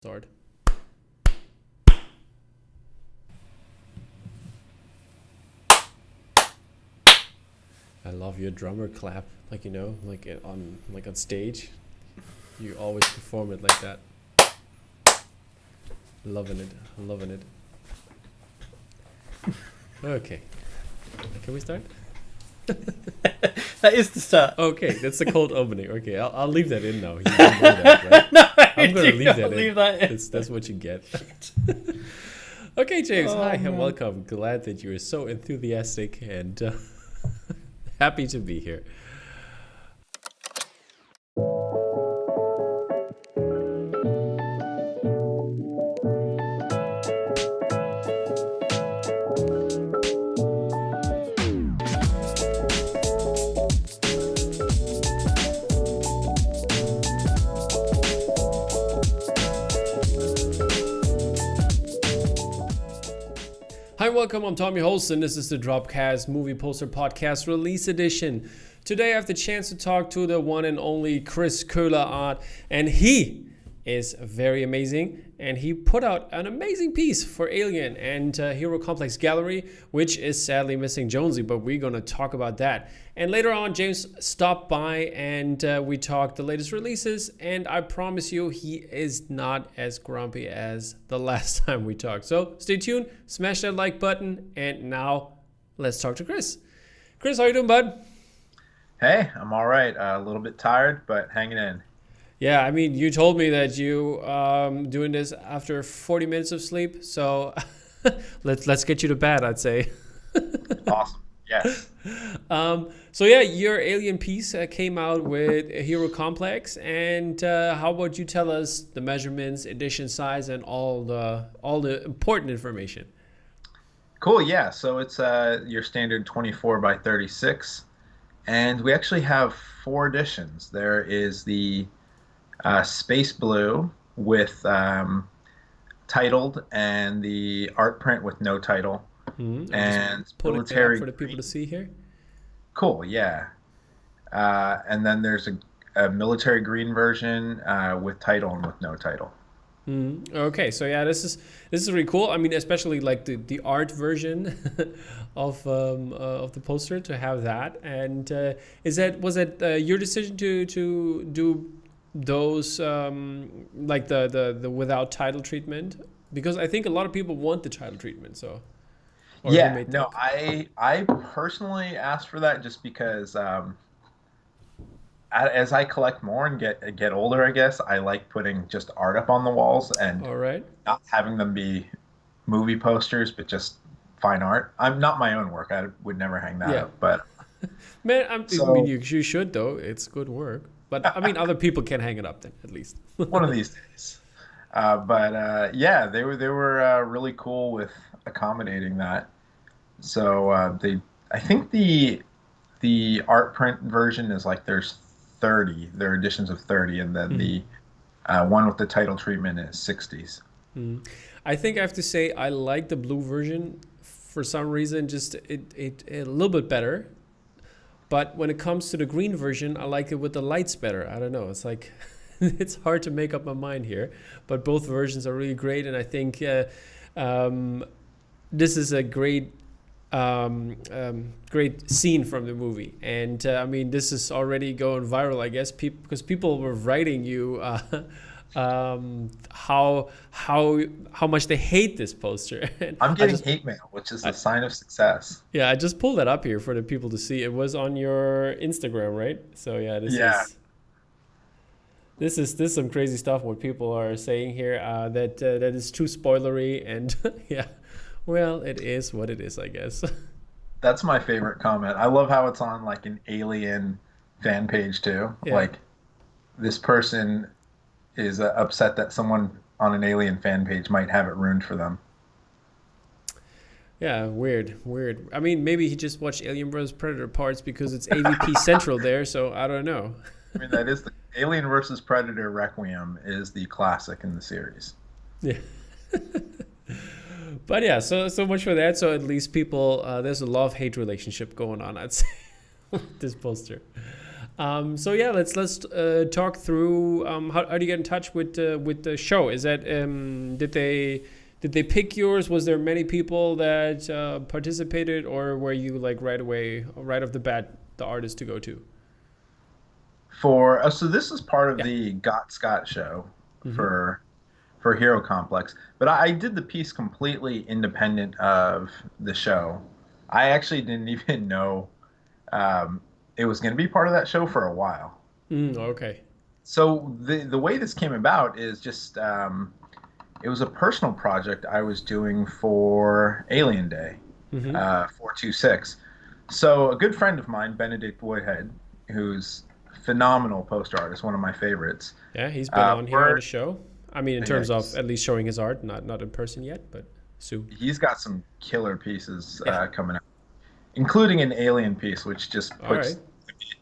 Start. I love your drummer clap, like on stage. You always perform it like that. Loving it. Okay, can we start? That is the start. Okay, that's the cold opening. Okay, I'll leave that in now. You know that, right? No, I'm gonna leave that in. That in. That's what you get. Okay, James. Hi and man. welcome. Glad that you are so enthusiastic and happy to be here. Hi, welcome. I'm Tommy Holston. This is the DROPCAST Movie Poster Podcast Release Edition. Today I have the chance to talk to the one and only Chris Koehler art, and he is very amazing. And he put out an amazing piece for Alien and Hero Complex Gallery, which is sadly missing Jonesy, but we're going to talk about that. And later on, James stopped by and we talked the latest releases, and I promise you he is not as grumpy as the last time we talked. So stay tuned, smash that like button, and now let's talk to Chris. Chris, how you doing, bud? Hey, I'm all right. A little bit tired, but hanging in. Yeah, I mean, you told me that you doing this after 40 minutes of sleep, so let's get you to bed, I'd say. Awesome. Yes. So yeah, your Alien piece came out with a Hero Complex, and how about you tell us the measurements, edition size, and all the important information? Cool. Yeah. So it's your standard 24 by 36, and we actually have 4 editions. There is the space blue with titled, and the art print with no title, and military for the people to see here. Cool, yeah. And then there's a military green version with title and with no title. Okay, so yeah, this is really cool. I mean, especially like the art version of the poster, to have that. And was it your decision to do those like the without title treatment? Because I think a lot of people want the title treatment. So yeah, no, I personally asked for that just because as I collect more and get older, I guess I like putting just art up on the walls and all right, not having them be movie posters, but just fine art. I'm not my own work. I would never hang that up, but man, I mean, you should though. It's good work. But I mean, other people can hang it up then, at least. One of these days. Yeah, they were really cool with accommodating that. So I think the art print version is like there are editions of 30, and then the one with the title treatment is 60s. I think I have to say I like the blue version for some reason. Just it a little bit better. But when it comes to the green version, I like it with the lights better. I don't know. It's like, it's hard to make up my mind here. But both versions are really great. And I think this is a great scene from the movie. And I mean, this is already going viral, I guess, because people were writing you how much they hate this poster. I'm getting hate mail, which is a sign of success. Yeah, I just pulled that up here for the people to see. It was on your Instagram, right? So yeah, this is some crazy stuff what people are saying here that is too spoilery, and yeah, well, it is what it is, I guess. That's my favorite comment. I love how it's on like an Alien fan page too. Yeah. Like, this person is upset that someone on an Alien fan page might have it ruined for them. Yeah, weird. I mean, maybe he just watched Alien vs. Predator parts because it's AVP Central there, so I don't know. I mean, that is the Alien vs. Predator Requiem is the classic in the series. Yeah. But yeah, so much for that. So at least people, there's a love-hate relationship going on, I'd say, with this poster. So yeah, let's talk through how do you get in touch with the show? Is that did they pick yours? Was there many people that participated, or were you like right away, right off the bat, the artist to go to? So this is part of the Got Scott show for Hero Complex, but I did the piece completely independent of the show. I actually didn't even know it was going to be part of that show for a while. Okay. So the way this came about is just it was a personal project I was doing for Alien Day 426. So a good friend of mine, Benedict Woodhead, who's phenomenal poster artist, one of my favorites. Yeah, he's been on here on the show. I mean, in terms of he's- at least showing his art, not in person yet, but soon. He's got some killer pieces coming out, including an alien piece, which just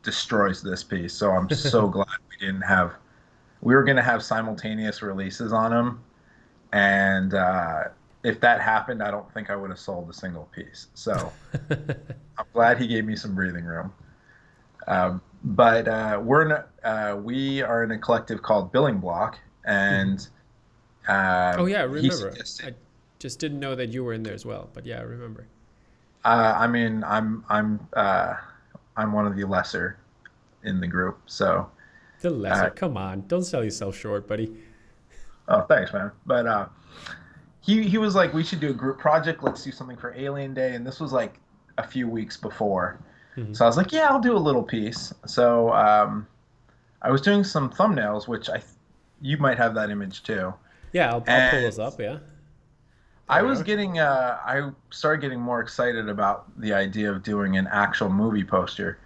destroys this piece. So I'm so glad we were going to have simultaneous releases on them. And if that happened, I don't think I would have sold a single piece. So I'm glad he gave me some breathing room. But we are in a collective called Billing Block, and Oh yeah, I he remember. suggested- I just didn't know that you were in there as well, but yeah, I remember. I mean, I'm one of the lesser in the group, so. The lesser, come on, don't sell yourself short, buddy. Oh, thanks, man. But he was like, we should do a group project. Let's do something for Alien Day, and this was like a few weeks before. So I was like, yeah, I'll do a little piece. So I was doing some thumbnails, which you might have that image too. Yeah, I'll pull those up. Yeah. I started getting more excited about the idea of doing an actual movie poster,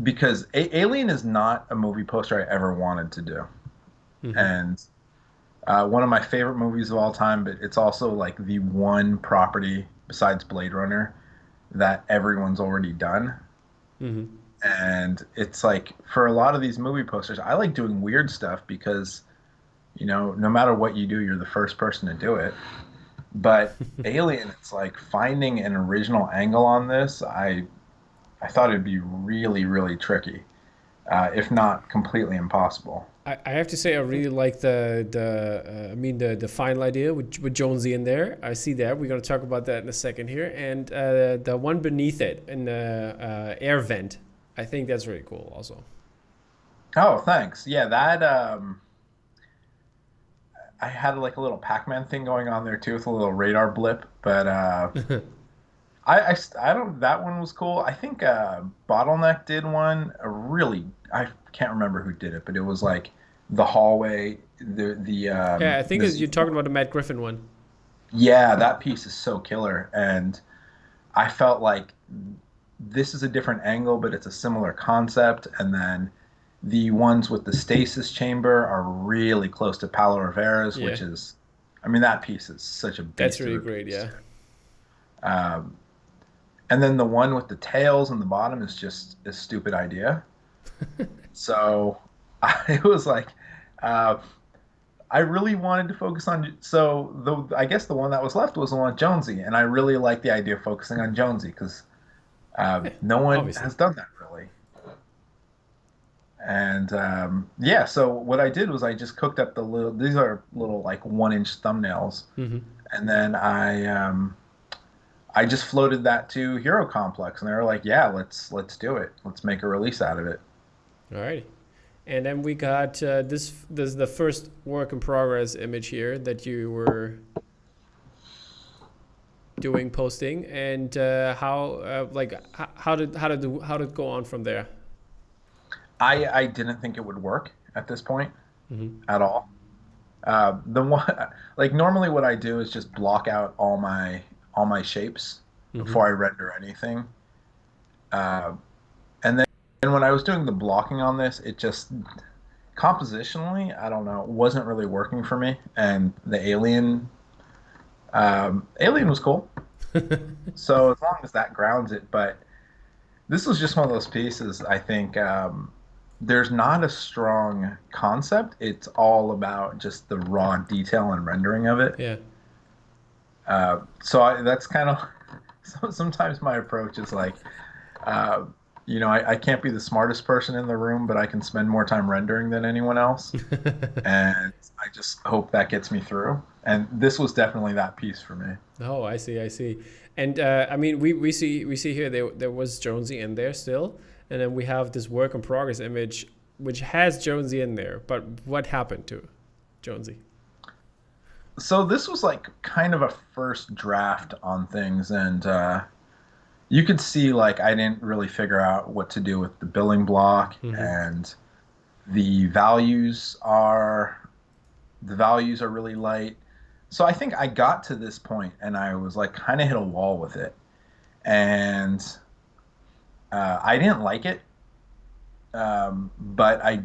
because Alien is not a movie poster I ever wanted to do. And one of my favorite movies of all time, but it's also like the one property besides Blade Runner that everyone's already done. And it's like, for a lot of these movie posters, I like doing weird stuff because, no matter what you do, you're the first person to do it. But Alien, it's like finding an original angle on this. I thought it'd be really, really tricky, if not completely impossible. I have to say I really like the final idea with Jonesy in there. I see that. We're going to talk about that in a second here. And the one beneath it in the air vent, I think that's really cool also. Oh, thanks. Yeah, that I had like a little Pac-Man thing going on there too with a little radar blip, but I don't. That one was cool. I think Bottleneck did one. I can't remember who did it, but it was like the hallway. Yeah, I think you're talking about the Matt Griffin one. Yeah, that piece is so killer, and I felt like this is a different angle, but it's a similar concept. And then the ones with the stasis chamber are really close to Paulo Rivera's, which is, I mean, that piece is such a beast. That's really great, yeah. And then the one with the tails in the bottom is just a stupid idea. So it was like, I really wanted to focus on. So I guess the one that was left was the one with Jonesy, and I really like the idea of focusing on Jonesy because no one has done that really. And so what I did was I just cooked up these are little like 1-inch thumbnails, and then I just floated that to Hero Complex, and they were like, "Yeah, let's do it. Let's make a release out of it." All right, and then we got this is the first work in progress image here that you were posting, and how did it go on from there? I didn't think it would work at this point at all. The one, like, normally what I do is just block out all my shapes before I render anything. And then when I was doing the blocking on this, it just compositionally, I don't know, it wasn't really working for me. And the alien was cool. So as long as that grounds it, but this was just one of those pieces, I think, there's not a strong concept. It's all about just the raw detail and rendering of it. Yeah. So that's kind of, sometimes my approach is like, I can't be the smartest person in the room, but I can spend more time rendering than anyone else. And I just hope that gets me through. And this was definitely that piece for me. Oh, I see, I see. And I mean, we see here there was Jonesy in there still, and then we have this work in progress image which has Jonesy in there. But what happened to Jonesy? So this was like kind of a first draft on things, and you could see like I didn't really figure out what to do with the billing block, and the values are really light. So I think I got to this point and I was like kind of hit a wall with it, and I didn't like it, but I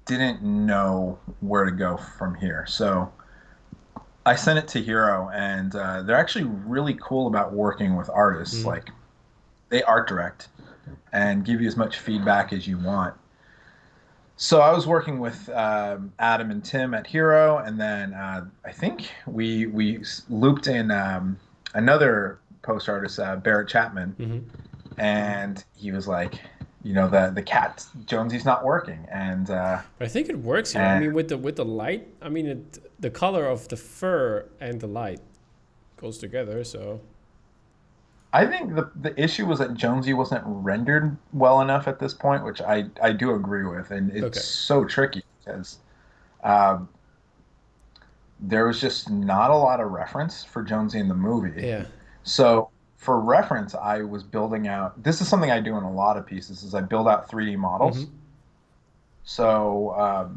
didn't know where to go from here. So I sent it to Hero, and they're actually really cool about working with artists. Like, they art direct and give you as much feedback as you want. So I was working with Adam and Tim at Hero, and then I think we looped in another post artist, Barrett Chapman, and he was like, the cat Jonesy's not working, and I think it works here. I mean, with the light, I mean, the color of the fur and the light goes together. So I think the issue was that Jonesy wasn't rendered well enough at this point, which I do agree with, and it's so tricky because there was just not a lot of reference for Jonesy in the movie. yeah, So for reference, I was building out. This is something I do in a lot of pieces: is I build out 3D models. So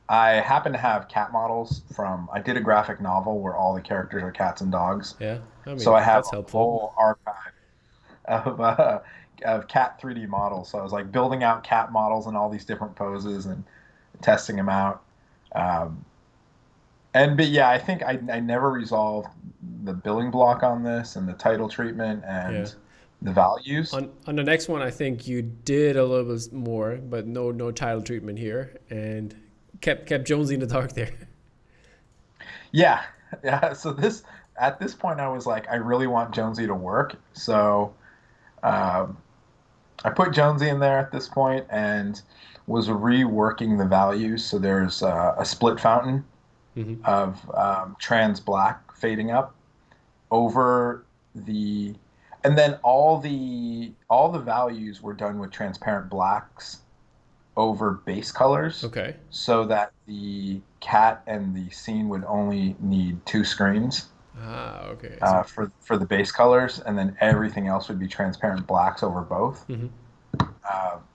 I happen to have cat models from. I did a graphic novel where all the characters are cats and dogs. yeah. I mean, So I have that's a helpful. whole archive of cat 3D models. So I was like building out cat models in all these different poses and testing them out. But yeah, I think I never resolved the billing block on this and the title treatment and the values. On the next one, I think you did a little bit more, but no title treatment here, and kept Jonesy in the dark there. Yeah. So at this point, I was like, I really want Jonesy to work. So I put Jonesy in there at this point and was reworking the values. So there's a split fountain of trans black fading up over and then all the values were done with transparent blacks over base colors. Okay. So that the cat and the scene would only need 2 screens. Okay. For the base colors, and then everything else would be transparent blacks over both. And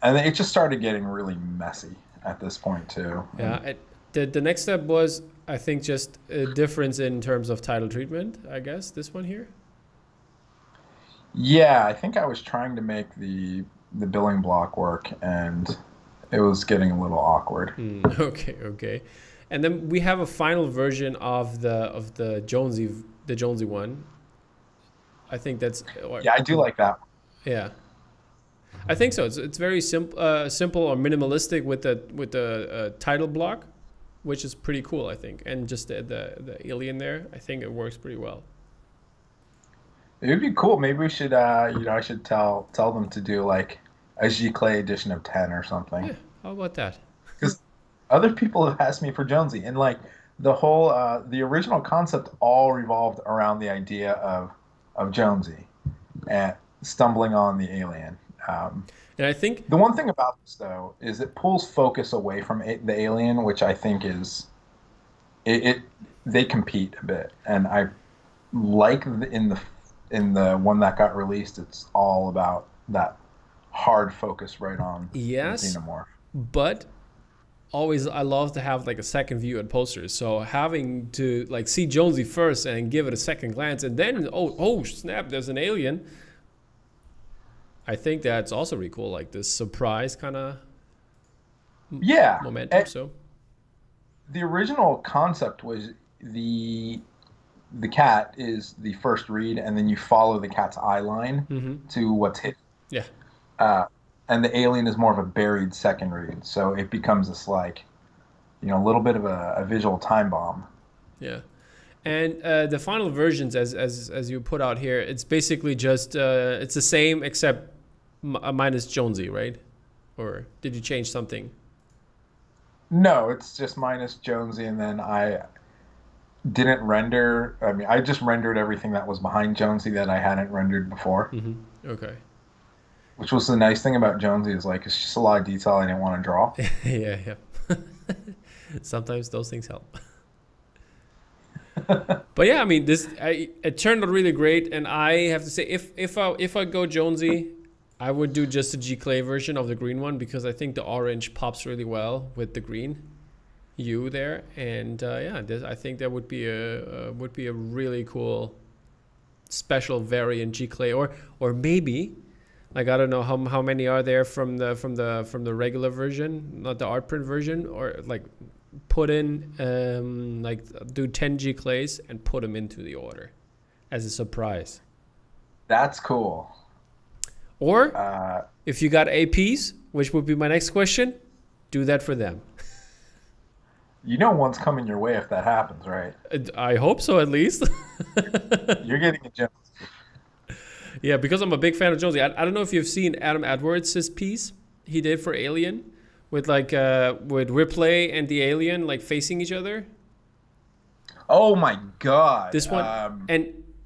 it just started getting really messy at this point too. Yeah. The next step was, I think, just a difference in terms of title treatment, I guess, this one here. Yeah, I think I was trying to make the billing block work, and it was getting a little awkward. Okay. And then we have a final version of the Jonesy one. I think that's Yeah, I do like that. Yeah, I think so. It's very simple or minimalistic with the title block, which is pretty cool, I think. And just the alien there, I think it works pretty well. It would be cool. Maybe we should I should tell them to do like a G-Clay edition of 10 or something. Yeah, how about that? Because other people have asked me for Jonesy, and like the whole the original concept all revolved around the idea of Jonesy and stumbling on the alien. And I think the one thing about this though is it pulls focus away from the alien, which I think is they compete a bit, and I like in the one that got released, it's all about that hard focus right on the xenomorph. But always I love to have like a second view at posters. So having to like see Jonesy first and give it a second glance, and then oh snap, there's an alien. I think that's also really cool, like this surprise kind of momentum. So the original concept was the cat is the first read, and then you follow the cat's eye line to what's hidden. Yeah. And the alien is more of a buried second read, so it becomes this like, a little bit of a visual time bomb. Yeah. And the final versions, as you put out here, it's basically just it's the same, except minus Jonesy, right? Or did you change something? No, it's just minus Jonesy, and then I didn't render. I mean, I just rendered everything that was behind Jonesy that I hadn't rendered before. Okay. Which was the nice thing about Jonesy is like it's just a lot of detail I didn't want to draw. Yeah. Sometimes those things help. But yeah, I mean, it turned out really great, and I have to say, if I go Jonesy, I would do just the G Clay version of the green one because I think the orange pops really well with the green hue there, and I think that would be a really cool special variant G Clay, or maybe. Like I don't know how many are there from the regular version, not the art print version, or like put in like do 10 G clays and put them into the order as a surprise. That's cool. Or if you got APs, which would be my next question, do that for them. You know one's coming your way if that happens, right? I hope so, at least. You're getting a gem. Yeah, because I'm a big fan of Jonesy. I don't know if you've seen Adam Edwards' piece he did for Alien with with Ripley and the alien like facing each other. Oh my god. This one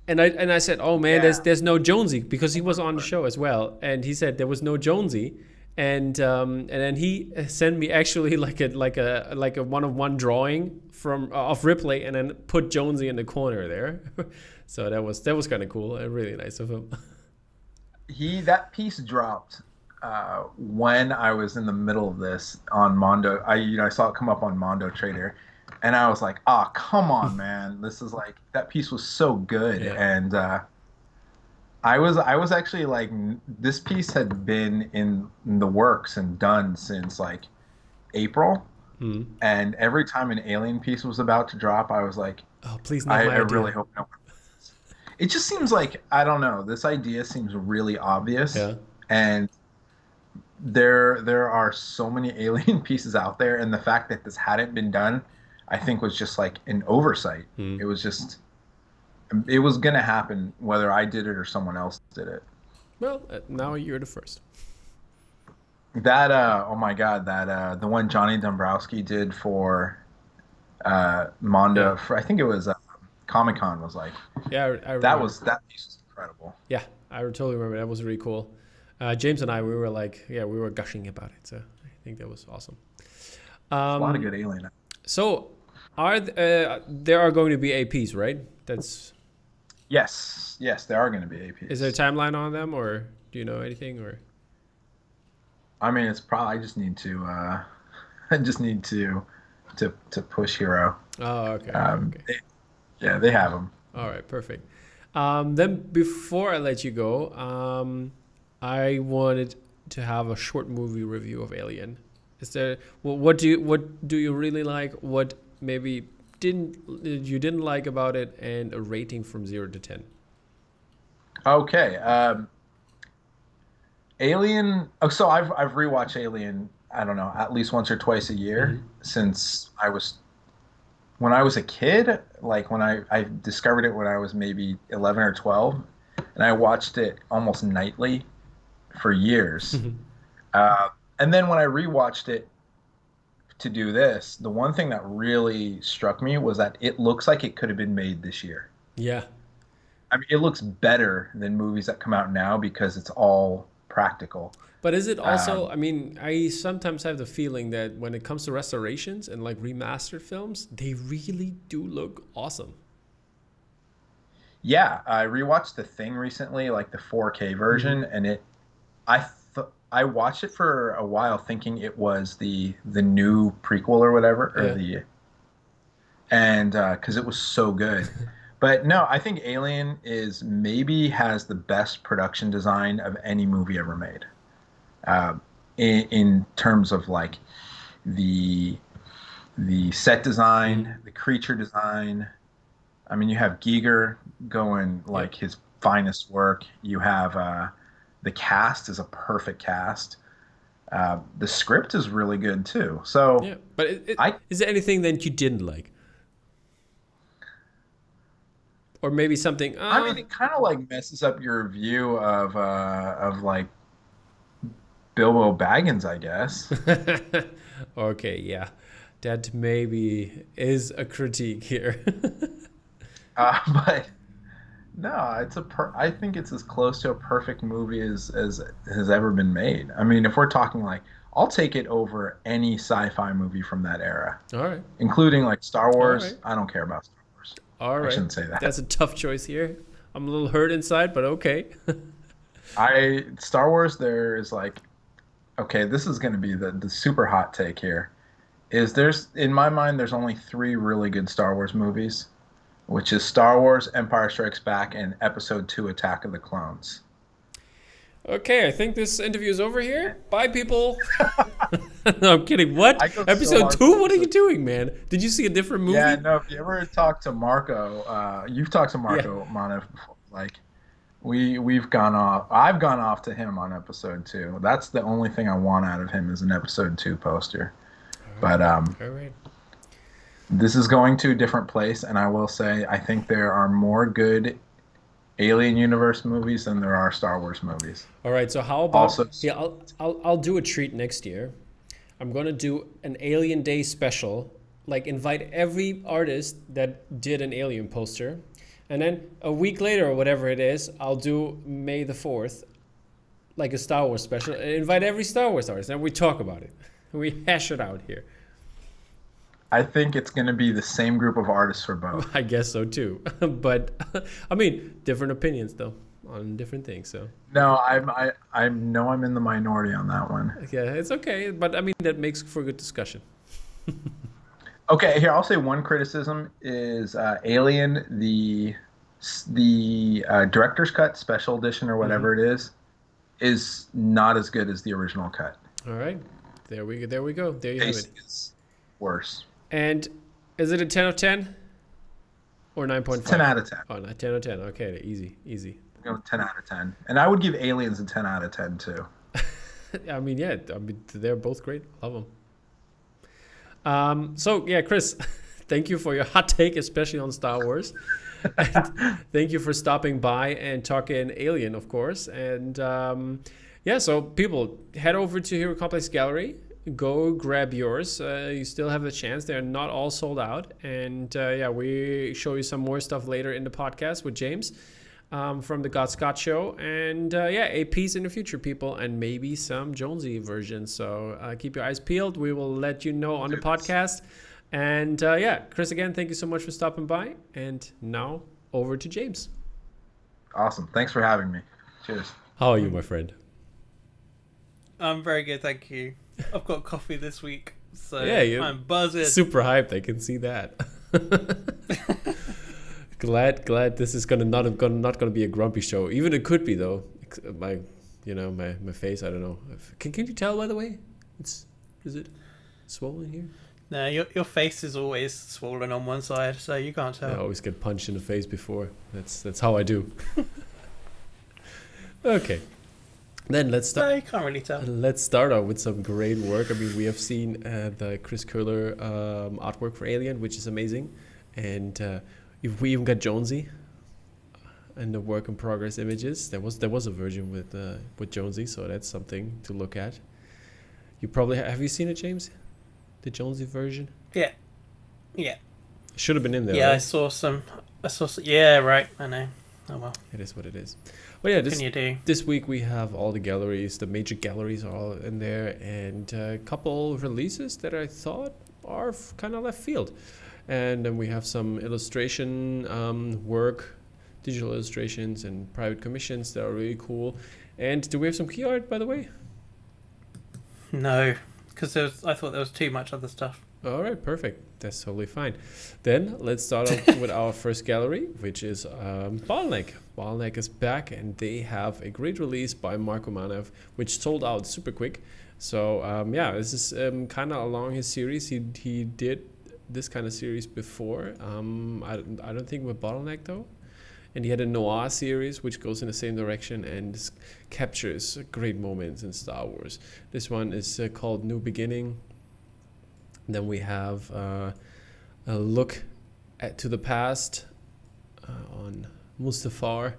and I said, "Oh man, there's no Jonesy," because he was on the show as well, and he said there was no Jonesy, and then he sent me actually like a 1-of-1 drawing of Ripley, and then put Jonesy in the corner there. So that was kind of cool and really nice of him. That piece dropped when I was in the middle of this on Mondo. I saw it come up on Mondo Trader, and I was like, "Oh, come on, man! This is like that piece was so good." Yeah. And I was actually like, this piece had been in the works and done since like April, and every time an Alien piece was about to drop, I was like, "Oh, please, not my I idea." really hope no. It just seems like, I don't know, this idea seems really obvious. Yeah. And there are so many Alien pieces out there, and the fact that this hadn't been done, I think was just like an oversight. It was going to happen whether I did it or someone else did it. Well, now you're the first. That, oh my God, that, the one Johnny Dombrowski did for Mondo, for, I think it was Comic-Con was like, that piece was incredible. Yeah, I totally remember. That was really cool. James and I, we were gushing about it. So I think that was awesome. A lot of good Alien. So there are going to be APs, right? That's. Yes, there are going to be APs. Is there a timeline on them, or do you know anything, or? I mean, it's probably, I just need to push Hero. Oh, okay. They have them. All right, perfect. Then before I let you go, I wanted to have a short movie review of Alien. Is there what do you really like? What maybe you didn't like about it, and a rating from 0 to 10. Okay. Alien. Oh, so I've rewatched Alien. I don't know, at least once or twice a year since when I was a kid. Like when I discovered it when I was maybe 11 or 12, and I watched it almost nightly for years. And then when I rewatched it to do this, the one thing that really struck me was that it looks like it could have been made this year. Yeah. I mean, it looks better than movies that come out now because it's all practical. But is it also, I mean, I sometimes have the feeling that when it comes to restorations and like remastered films, they really do look awesome. Yeah, I rewatched The Thing recently, like the 4K version, and I watched it for a while thinking it was the new prequel or whatever, because it was so good. But no, I think Alien has the best production design of any movie ever made. In terms of like the set design, the creature design. I mean, you have Giger going like his finest work. You have the cast is a perfect cast. The script is really good too. So yeah, but is there anything that you didn't like? Or maybe something. I mean, it kind of like messes up your view of like Bilbo Baggins, I guess. Okay, yeah. That maybe is a critique here. But no, I think it's as close to a perfect movie as has ever been made. I mean, if we're talking like, I'll take it over any sci-fi movie from that era, All right. including like Star All Wars. right. I don't care about Star Wars. All I right. shouldn't say that. That's a tough choice here. I'm a little hurt inside, but okay. Star Wars, there is like, okay, this is going to be the super hot take here. There's in my mind there's only three really good Star Wars movies, which is Star Wars, Empire Strikes Back, and Episode 2, Attack of the Clones. Okay, I think this interview is over here. Bye, people. No, I'm kidding. What? Episode 2? What are you doing, man? Did you see a different movie? Yeah, no, if you ever talk to Marco, you've talked to Marco Monev before. Like, we've gone off. I've gone off to him on Episode 2. That's the only thing I want out of him is an Episode 2 poster. But All right. this is going to a different place, and I will say I think there are more good Alien Universe movies than there are Star Wars movies. All right. So how about? Also, Yeah, I'll do a treat next year. I'm gonna do an Alien Day special. Like invite every artist that did an Alien poster, and then a week later or whatever it is, I'll do May the 4th, like a Star Wars special. And invite every Star Wars artist, and we talk about it. We hash it out here. I think it's going to be the same group of artists for both. I guess so too. But I mean, different opinions though on different things. So No, I know I'm in the minority on that one. yeah, it's okay. But I mean, that makes for good discussion. Okay, here I'll say one criticism is Alien, the director's cut, special edition or whatever it is not as good as the original cut. All right, there we go. There you have Taste it. is worse. And is it a 10 of 10 or 9.5? 10 out of 10. Oh, not 10 of 10. Okay, easy. I'm going 10 out of 10. And I would give Aliens a 10 out of 10 too. I mean, yeah. I mean, they're both great. Love them. So yeah, Chris, thank you for your hot take, especially on Star Wars. And thank you for stopping by and talking Alien, of course. And yeah, so people, head over to Hero Complex Gallery. Go grab yours. You still have a chance. They're not all sold out. And yeah, we show you some more stuff later in the podcast with James from the God Scott Show. And yeah, a piece in the future, people, and maybe some Jonesy versions. So keep your eyes peeled. We will let you know on the podcast. And yeah, Chris, again, thank you so much for stopping by. And now over to James. Awesome. Thanks for having me. Cheers. How are you, my friend? I'm very good, thank you. I've got coffee this week, so yeah, I'm buzzing. Super hyped. I can see that. glad this is not gonna be a grumpy show. Even it could be though. My face. I don't know. Can you tell by the way? Is it swollen here? No, your face is always swollen on one side, so you can't tell. I always get punched in the face before. That's how I do. Okay. Then let's start. No, you can't really tell. Let's start out with some great work. I mean, we have seen the Chris Koehler artwork for Alien, which is amazing, and if we even got Jonesy and the work in progress images. There was a version with Jonesy, so that's something to look at. You probably have you seen it, James? The Jonesy version? Yeah. Should have been in there. Yeah, right? I saw some. Yeah, right. I know. Oh well. It is what it is. Well, yeah, What can you do? this week we have all the galleries, the major galleries are all in there, and a couple releases that I thought are kind of left field. And then we have some illustration work, digital illustrations and private commissions that are really cool. And do we have some key art, by the way? No, because I thought there was too much other stuff. All right, perfect. That's totally fine. Then let's start off with our first gallery, which is Bottleneck. Bottleneck is back, and they have a great release by Marko Manev, which sold out super quick. So yeah, this is kind of along his series. He did this kind of series before. I don't think with Bottleneck though. And he had a noir series which goes in the same direction and captures great moments in Star Wars. This one is called New Beginning. Then we have a look to the past on Mustafar.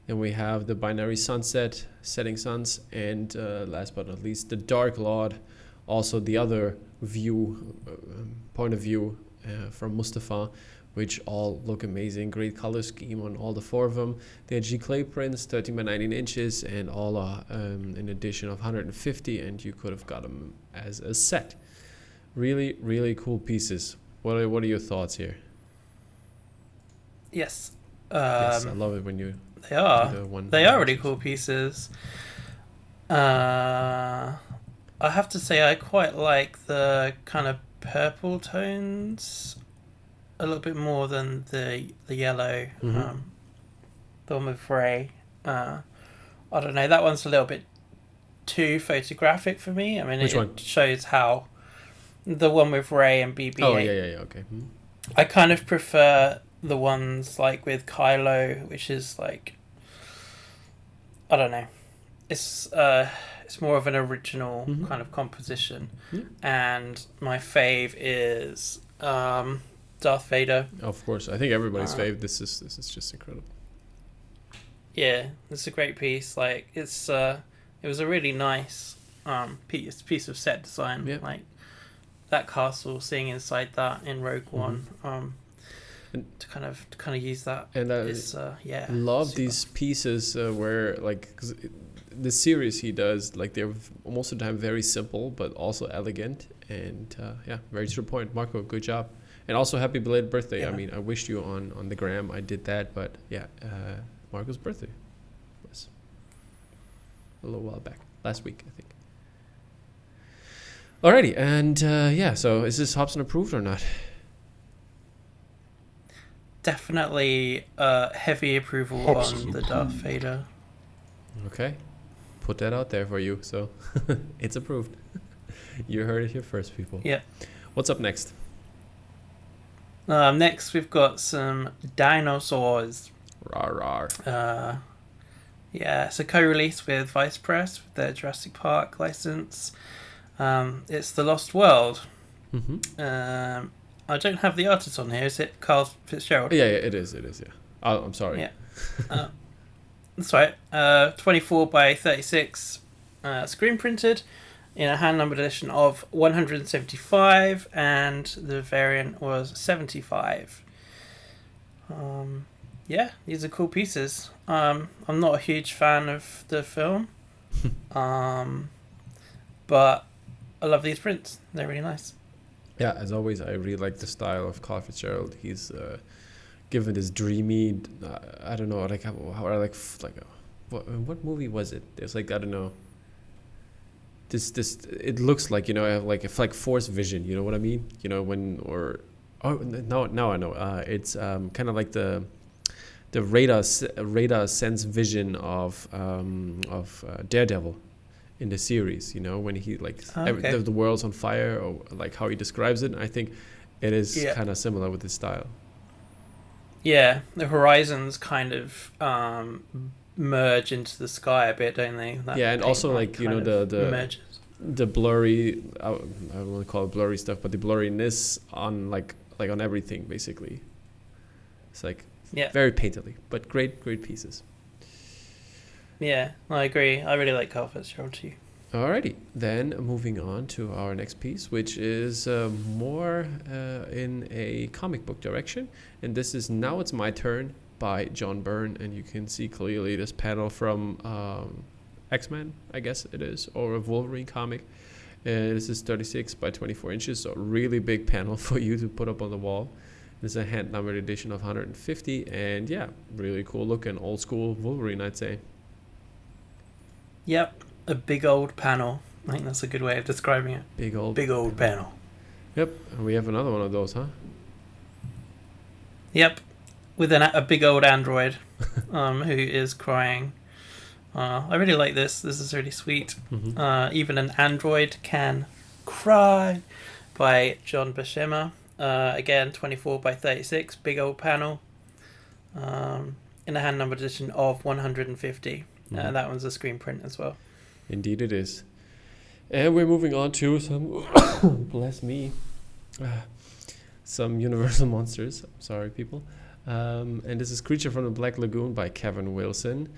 Then we have the Binary Sunset, Setting Suns, and last but not least, the Dark Lord. Also the other point of view from Mustafa, which all look amazing. Great color scheme on all the 4 of them. They're G clay prints, 13 by 19 inches, and all are an edition of 150, and you could have got them as a set. Really, really cool pieces. What are your thoughts here? Yes. Yes, I love it when you. They are. They are really cool pieces. I have to say I quite like the kind of purple tones a little bit more than the yellow. The one with Ray. I don't know. That one's a little bit too photographic for me. I mean, Which one? It shows how the one with Ray and BB-8. Oh yeah. Okay. I kind of prefer the ones like with Kylo, which is like, I don't know, it's more of an original kind of composition. And my fave is Darth Vader. Of course, I think everybody's fave. This is just incredible. Yeah, it's a great piece. Like it was a really nice piece of set design. Yeah. Like that castle, seeing inside that in Rogue One. And to kind of use that, and is love super. these pieces where like 'cause the series he does, like they're most of the time very simple but also elegant, and very to the point. Marco, good job, and also happy belated birthday. I mean, I wished you on the gram. I did that, but Marco's birthday was a little while back, last week I think. Alrighty, and so is this Hobson approved or not? Definitely heavy approval on the Darth Vader. Okay, put that out there for you. So it's approved. You heard it here first, people. Yeah. What's up next? Next, we've got some dinosaurs. Rar rar. It's a co-release with Vice Press with their Jurassic Park license. It's The Lost World. I don't have the artist on here. Is it Carl Fitzgerald? Yeah, it is. Yeah. Oh, I'm sorry. Yeah. That's right. 24 by 36, screen printed in a hand numbered edition of 175, and the variant was 75. These are cool pieces. I'm not a huge fan of the film, but I love these prints. They're really nice. Yeah, as always, I really like the style of Carl Fitzgerald. He's given this dreamy, I don't know, like what movie was it? There's like, I don't know. This it looks like, I have like force vision. You know what I mean? Now I know. It's kind of like the radar sense vision of Daredevil in the series, when he the world's on fire, or like how he describes it. I think it is kind of similar with his style. Yeah, the horizons kind of merge into the sky a bit, don't they? And also like the blurry, I don't want to call it blurry stuff, but the blurriness on like on everything basically. It's like very painterly, but great pieces. Yeah, I agree. I really like Carl Fitzgerald too. Alrighty, then moving on to our next piece, which is more in a comic book direction. And this is Now It's My Turn by John Byrne. And you can see clearly this panel from X-Men, I guess it is, or a Wolverine comic. This is 36 by 24 inches, so a really big panel for you to put up on the wall. This is a hand-numbered edition of 150, and really cool looking, old school Wolverine, I'd say. Yep, a big old panel. I think that's a good way of describing it. Big old panel. Yep, and we have another one of those, huh? Yep, with a big old android who is crying. I really like this. This is really sweet. Even an android can cry, by John Buscema. Again, 24 by 36, big old panel. In a hand-numbered edition of 150. That one's a screen print as well. Indeed it is. And we're moving on to some, bless me, some Universal Monsters. Sorry, people. And this is Creature from the Black Lagoon by Kevin Wilson.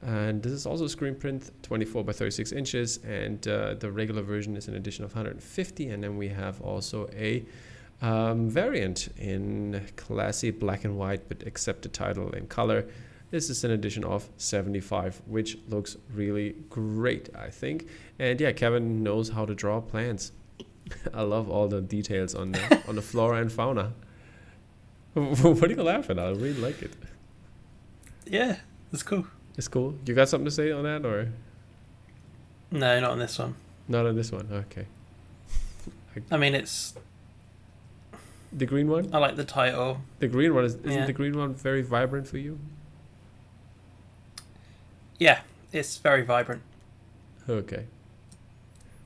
And this is also screen print, 24 by 36 inches. And the regular version is an edition of 150. And then we have also a variant in classy black and white, but except the title in color. This is an edition of 75, which looks really great, I think. And yeah, Kevin knows how to draw plants. I love all the details on the flora and fauna. What are you laughing at? I really like it. Yeah, it's cool. It's cool. You got something to say on that, or? No, not on this one. Not on this one. Okay. I mean, it's the green one. I like the title. The green one isn't the green one very vibrant for you? Yeah, it's very vibrant. Okay.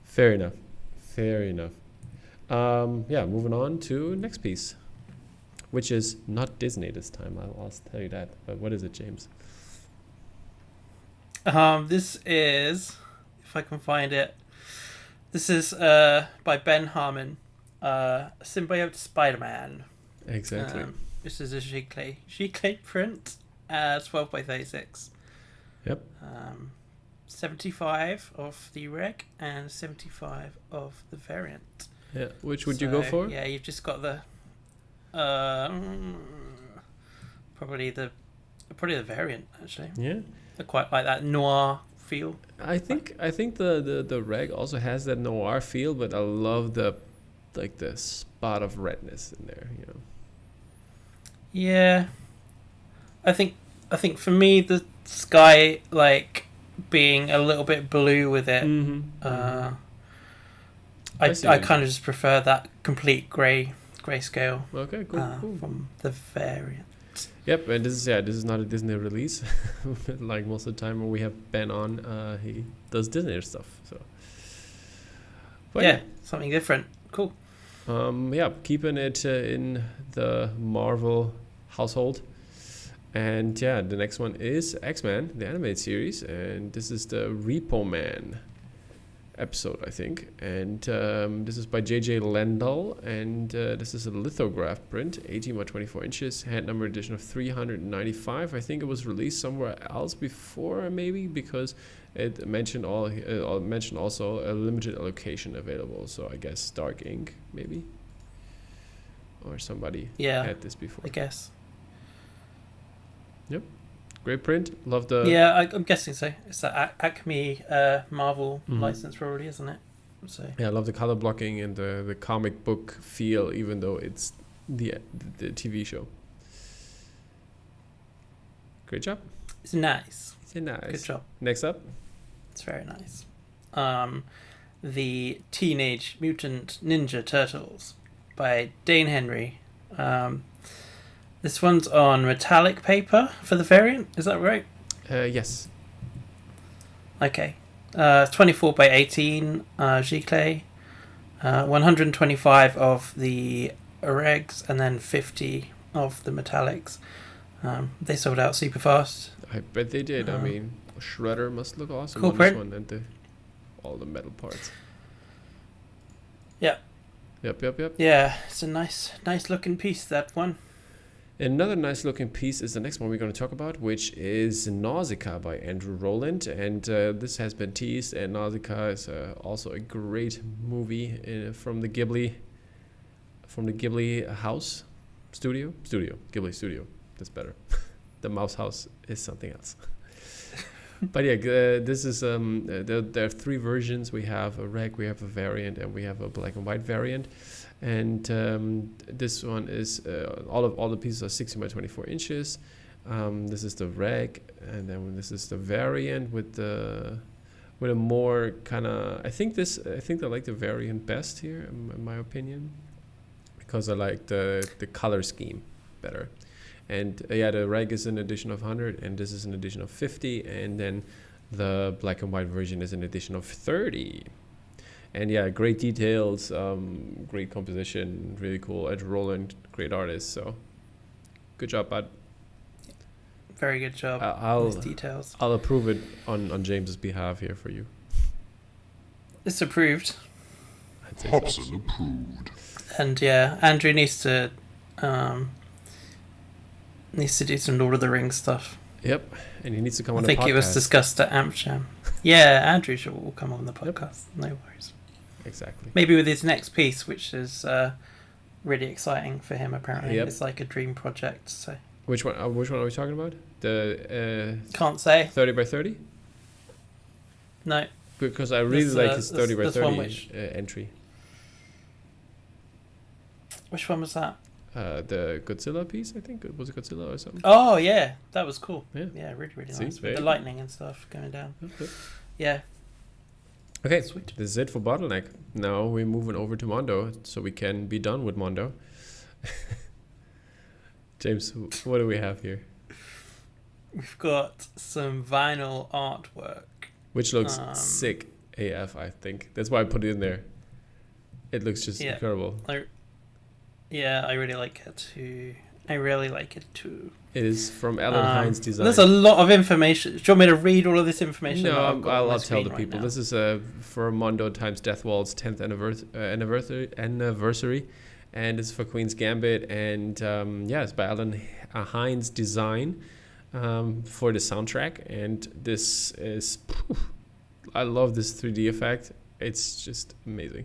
Fair enough. Fair enough. Yeah, moving on to next piece, which is not Disney this time. I'll tell you that. But what is it, James? This is, if I can find it, this is by Ben Harmon, Symbiote Spider-Man. Exactly. This is a Giclée print, 12 by 36. Yep. 75 of the reg and 75 of the variant. Yeah. Which would you go for? Yeah, you've just got the probably the variant actually. Yeah. I quite like that noir feel. I think the reg also has that noir feel, but I love the spot of redness in there, you know. Yeah. I think for me the sky being a little bit blue with it. I kind of just prefer that complete grayscale. Okay, cool. From the variant. Yep, and this is not a Disney release. Like most of the time when we have Ben on, he does Disney stuff. So. But yeah, something different. Cool. Yeah, keeping it in the Marvel household. And yeah, the next one is X-Men, the animated series, and this is the Repo Man episode, I think. And this is by J.J. Lendl, and this is a lithograph print, 18 by 24 inches, hand number edition of 395. I think it was released somewhere else before, maybe, because it mentioned also a limited allocation available. So I guess Dark Ink, maybe, or somebody had this before. I guess. Yep, great print. Love the. Yeah, I'm guessing so. It's that Acme Marvel license, probably, isn't it? So. Yeah, I love the color blocking and the comic book feel, even though it's the TV show. Great job. It's nice. Good job. Next up. It's very nice. The Teenage Mutant Ninja Turtles by Dane Henry. This one's on metallic paper for the variant. Is that right? Yes. Okay. 24 by 18 Giclée. 125 of the regs and then 50 of the metallics. They sold out super fast. I bet they did. I mean, Shredder must look awesome cool on print. this one, and all the metal parts. Yeah. Yep. Yeah, it's a nice looking piece, that one. Another nice looking piece is the next one we're going to talk about, which is Nausicaa by Andrew Rowland, and this has been teased. And Nausicaa is also a great movie from the Ghibli house Ghibli studio. That's better. The Mouse House is something else. But yeah, this is there are three versions. We have a reg, we have a variant, and we have a black and white variant. And this one is all the pieces are 16 by 24 inches. This is the reg, and then this is the variant with a more kind of. I think I like the variant best here, in my opinion, because I like the color scheme better. And the reg is an edition of 100, and this is an edition of 50, and then the black and white version is an edition of 30. And yeah, great details, great composition, really cool. Ed Rowland, great artist. So, good job, bud. Very good job. Nice details. I'll approve it on James's behalf here for you. It's approved. Hobson approved. And yeah, Andrew needs to Needs to do some Lord of the Rings stuff. Yep, and he needs to come on I the podcast. think it was discussed at AmpJam. Yeah, Andrew will come on the podcast. No worries. Exactly. Maybe with his next piece, which is really exciting for him. Apparently, Yep. it's like a dream project. So Which one? Which one are we talking about? The can't say 30 by 30. no. Because I really like his 30 by this 30 one which- entry. Which one was that? The Godzilla piece, I think. Was it Godzilla or something? Oh yeah, that was cool. Yeah. Yeah, really See, nice with very the good. lightning and stuff going down. Okay. Yeah, Okay, Sweet. this is it for Bottleneck. Now we're moving over to Mondo, so we can be done with Mondo. James, what do we have here? we've got some vinyl artwork. Which looks sick AF, I think. That's why I put it in there. It looks just Yeah. incredible. I really like it too. I really like it too. It is from Alan Hines Design. There's a lot of information. Do you want me to read all of this information? that No, I've got on my I'll tell screen the right people. now? This is for Mondo times Deathwall's 10th anniversary, and it's for Queen's Gambit, and it's by Alan Hines Design for the soundtrack, and this is, I love this 3D effect. It's just amazing.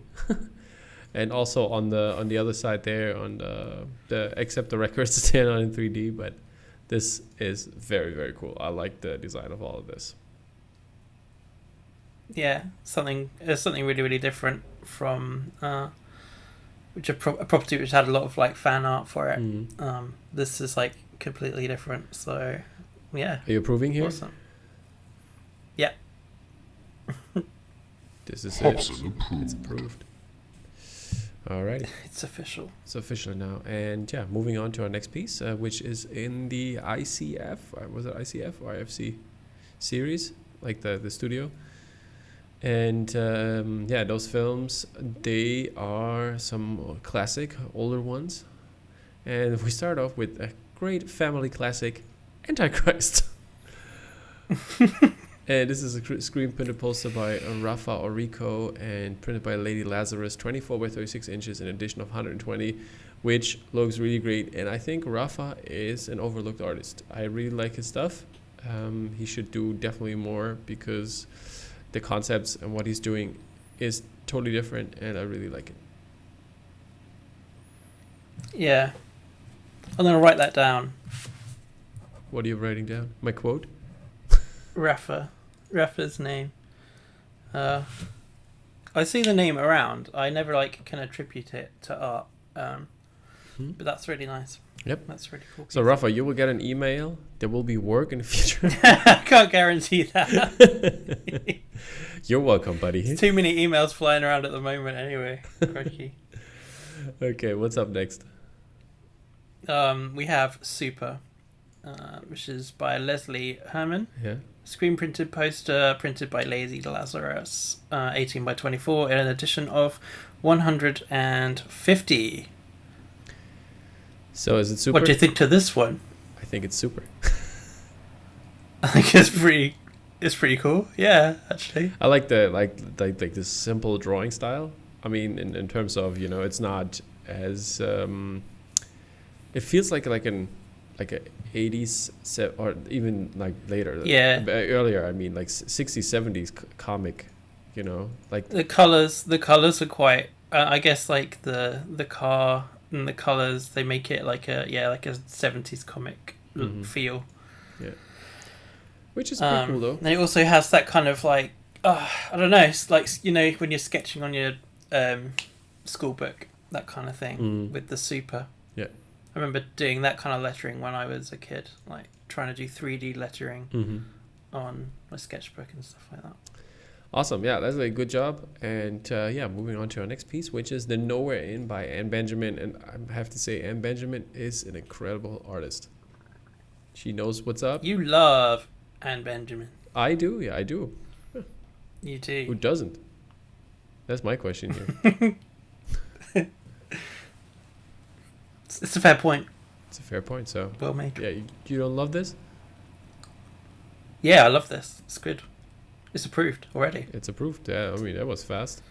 And also on the other side there, on the except the records they're not in 3D, but this is very, very cool. I like the design of all of this. Yeah, something really, really different from a property which had a lot of like fan art for it. This is like completely different. So yeah, Are you approving here? awesome. Yeah, This is it. Hobson approved. It's approved. Alrighty, it's official. it's official now. And yeah, moving on to our next piece, which is in the ICF. Was it ICF or IFC series? Like the studio. And those films, they are some classic, older ones. And we start off with a great family classic, Antichrist. And this is a screen printed poster by Rafa Orico and printed by Lady Lazarus, 24 by 36 inches, an edition of 120, which looks really great. And I think Rafa is an overlooked artist. I really like his stuff. He should do definitely more because the concepts and what he's doing is totally different, and I really like it. Yeah, I'm gonna write that down. What are you writing down? My quote? Rafa's name. I see the name around. I never can attribute it to art. But that's really nice. Yep. That's really cool. So, Rafa, you will get an email. There will be work in the future. I can't guarantee that. You're welcome, buddy. There's too many emails flying around at the moment anyway. Crikey. Okay, what's up next? We have Super, which is by Leslie Herman. Yeah. Screen printed poster printed by Lazy Lazarus, 18 by 24 in an edition of 150. So is it super? What do you think to this one? I think it's super. I think it's pretty cool. Yeah, actually. I like the like this simple drawing style. I mean, in terms of, it's not as it feels like a 80s or even like later. Yeah. Earlier, I mean, like 60s, 70s comic, like The colors are quite. I guess like the car and the colors, they make it like a 70s comic feel. Yeah. Which is pretty cool though. And it also has that kind of like, I don't know, it's like, when you're sketching on your school book, that kind of thing with the super. Yeah. I remember doing that kind of lettering when I was a kid, like trying to do 3D lettering on my sketchbook and stuff like that. Awesome. Yeah, that's a good job. And moving on to our next piece, which is The Nowhere Inn by Anne Benjamin. And I have to say, Anne Benjamin is an incredible artist. She knows what's up. You love Anne Benjamin. I do. Yeah, I do. You do. Who doesn't? That's my question here. It's a fair point. It's a fair point. So, Well made. yeah, you don't love this? Yeah, I love this. It's good. It's approved already. It's approved. Yeah, I mean, that was fast.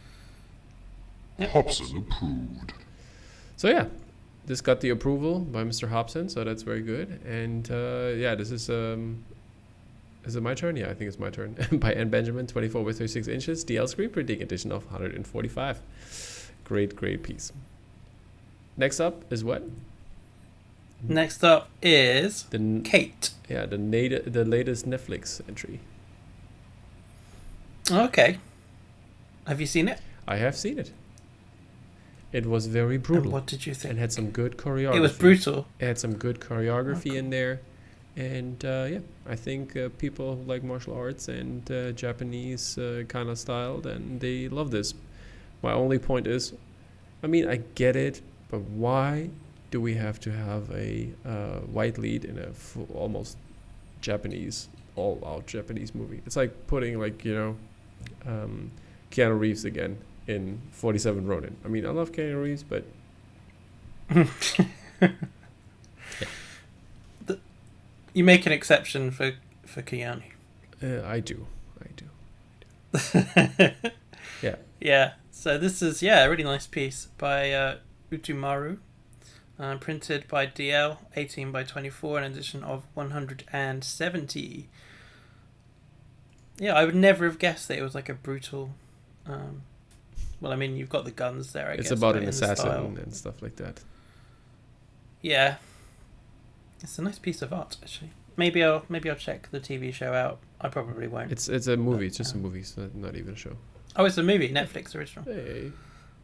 Hobson approved. So, yeah, this got the approval by Mr. Hobson, so that's very good. And this is it my turn? Yeah, I think it's my turn. By N. Benjamin, 24 by 36 inches, DL screen printing edition of 145. Great piece. Next up is what? Next up is Kate. Yeah, the latest Netflix entry. Okay. Have you seen it? I have seen it. It was very brutal. And what did you think? And had some good choreography. It was brutal. It had some good choreography in there. And I think people who like martial arts and Japanese kind of style, then they love this. My only point is, I mean, I get it, but why do we have to have a white lead in a almost Japanese, all-out Japanese movie? It's like putting, like, Keanu Reeves again in 47 Ronin. I mean, I love Keanu Reeves, but... You make an exception for Keanu. I do. Yeah. Yeah. So this is a really nice piece by Utumaru, printed by DL, 18 by 24, an edition of 170. Yeah, I would never have guessed that it was like a brutal. Well, I mean, you've got the guns there. I guess it's about an assassin and stuff like that. Yeah. It's a nice piece of art, actually. Maybe I'll check the TV show out. I probably won't. It's a movie. It's just a movie. It's not even a show. Oh, it's a movie. Netflix original. Hey,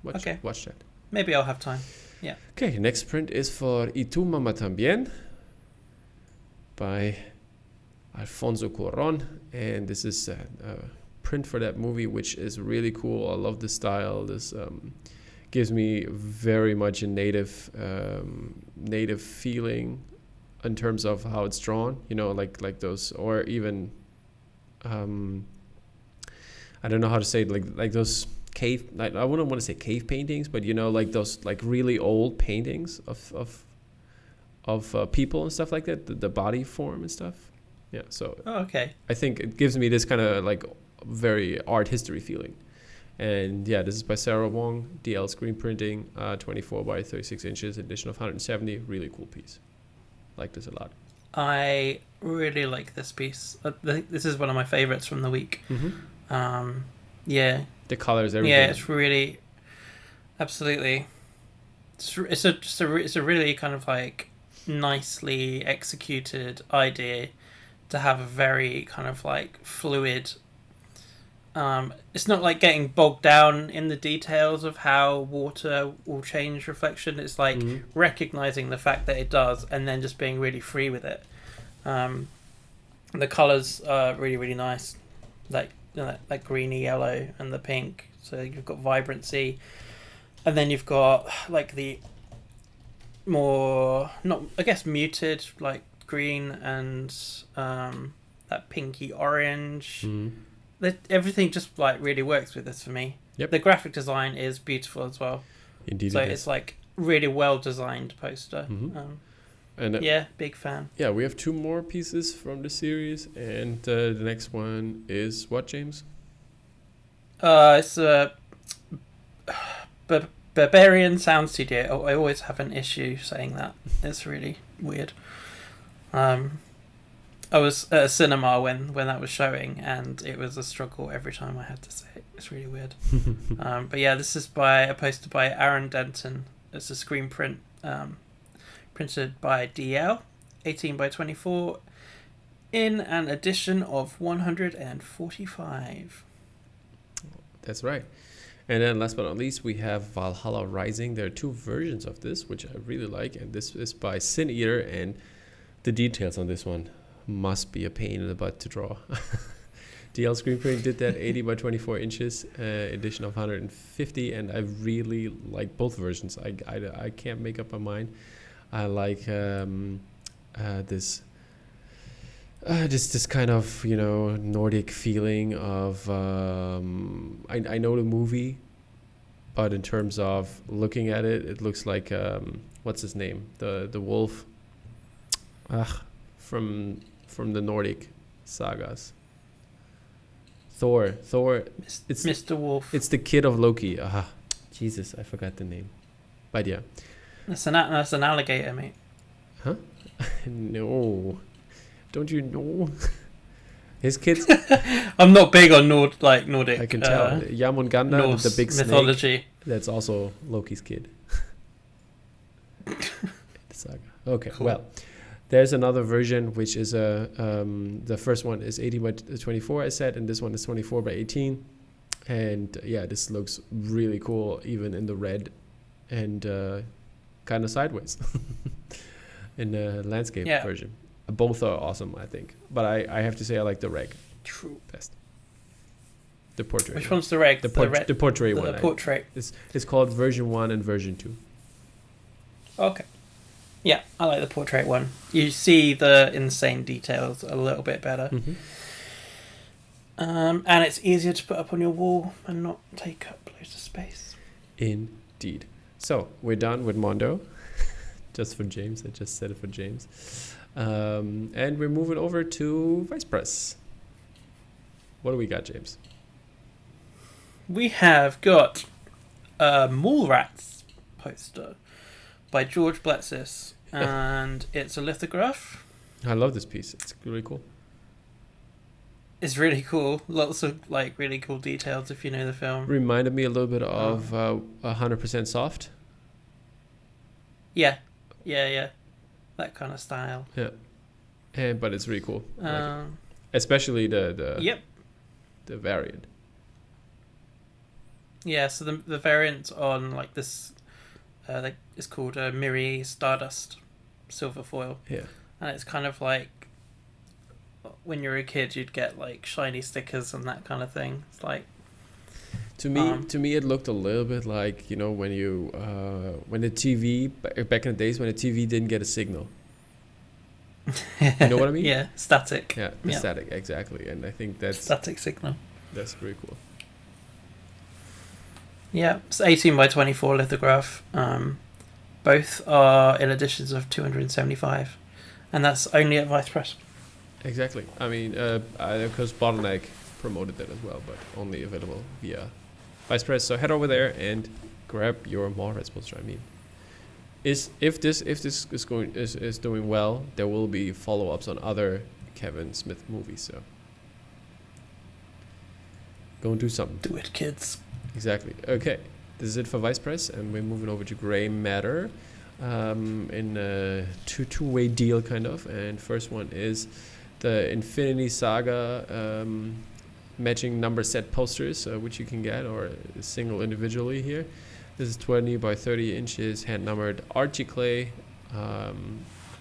watch that. Maybe I'll have time. Yeah. Okay, next print is for Tu Mama Tambien by Alfonso Cuarón, and this is a print for that movie, which is really cool. I love the style. This gives me very much a native feeling in terms of how it's drawn, like those, or even I don't know how to say it, like those cave, I wouldn't want to say cave paintings, but like those like really old paintings of people and stuff like that, the body form and stuff. Yeah, so okay. I think it gives me this kind of like very art history feeling. And yeah, this is by Sarah Wong, DL screen printing, 24 by 36 inches, edition of 170. Really cool piece. Like this a lot. I really like this piece. This is one of my favorites from the week. Mm-hmm. Yeah. The colors, everything. Yeah, it's really, absolutely. It's a really kind of like nicely executed idea to have a very kind of like fluid. It's not like getting bogged down in the details of how water will change reflection. It's like recognizing the fact that it does and then just being really free with it. The colors are really, really nice, like that greeny yellow and the pink. So you've got vibrancy, and then you've got like the more muted like green and that pinky orange. Everything just like really works with this for me. Yep. The graphic design is beautiful as well. Indeed. So it's like really well designed poster. And big fan. Yeah, we have two more pieces from the series, and the next one is what, James? It's a Berberian Sound Studio. I always have an issue saying that. It's really weird. I was at a cinema when that was showing, and it was a struggle every time I had to say it. It's really weird. But yeah, this is by a poster by Aaron Denton. It's a screen print, printed by DL, 18 by 24, in an edition of 145. That's right. And then last but not least, we have Valhalla Rising. There are two versions of this, which I really like, and this is by Sin Eater, and the details on this one must be a pain in the butt to draw. DL screen print did that, 80 by 24 inches, edition of 150, and I really like both versions. I can't make up my mind. I like this kind of Nordic feeling of I know the movie, but in terms of looking at it, it looks like what's his name, the wolf from the Nordic sagas. Thor. It's Mr. Wolf. It's the kid of Loki. Jesus, I forgot the name. But yeah, That's an alligator, mate. Huh? No. Don't you know? His kids. I'm not big on Nordic. I can tell. Yarmungandr, Norse the big mythology. snake. That's also Loki's kid. The saga. Okay, Cool. well, there's another version which is the first one is 18 by 24, I said, and this one is 24 by 18. And yeah, this looks really cool, even in the red and kind of sideways in the landscape version. Both are awesome, I think. But I have to say I like the reg True. best. The portrait. Which one's the reg? The portrait one. The portrait. It's called version 1 and version 2. Okay. Yeah, I like the portrait one. You see the insane details a little bit better. Mm-hmm. And it's easier to put up on your wall and not take up loads of space. Indeed. So we're done with Mondo. Just for James. I just said it for James. And we're moving over to Vice Press. What do we got, James? We have got a Mallrats poster by George Bletsis, and it's a lithograph. I love this piece. It's really cool. It's really cool. Lots of really cool details if you know the film. Reminded me a little bit of 100% Soft. Yeah. That kind of style. Yeah. But it's really cool. I like it. Yep. Especially the variant. Yeah, so the variant on this it's called Miri Stardust silver foil. Yeah. And it's kind of like when you were a kid you'd get shiny stickers and that kind of thing. It's like to me it looked a little bit like, when you when the TV back in the days when the TV didn't get a signal. You know what I mean? Yeah, static. Yeah, static, exactly. And I think that's static signal. That's pretty cool. Yeah, it's 18 by 24 lithograph. Both are in editions of 275, and that's only at Vice Press. Exactly. I mean, because Bottleneck promoted that as well, but only available via Vice Press. So head over there and grab your Mallrats poster. I mean, if this is doing well, there will be follow-ups on other Kevin Smith movies. So go and do something. Do it, kids. Exactly. Okay, this is it for Vice Press, and we're moving over to Grey Matter in a two-way deal, kind of. And first one is the Infinity Saga matching number set posters, which you can get, or single individually here. This is 20 by 30 inches, hand-numbered Archie clay.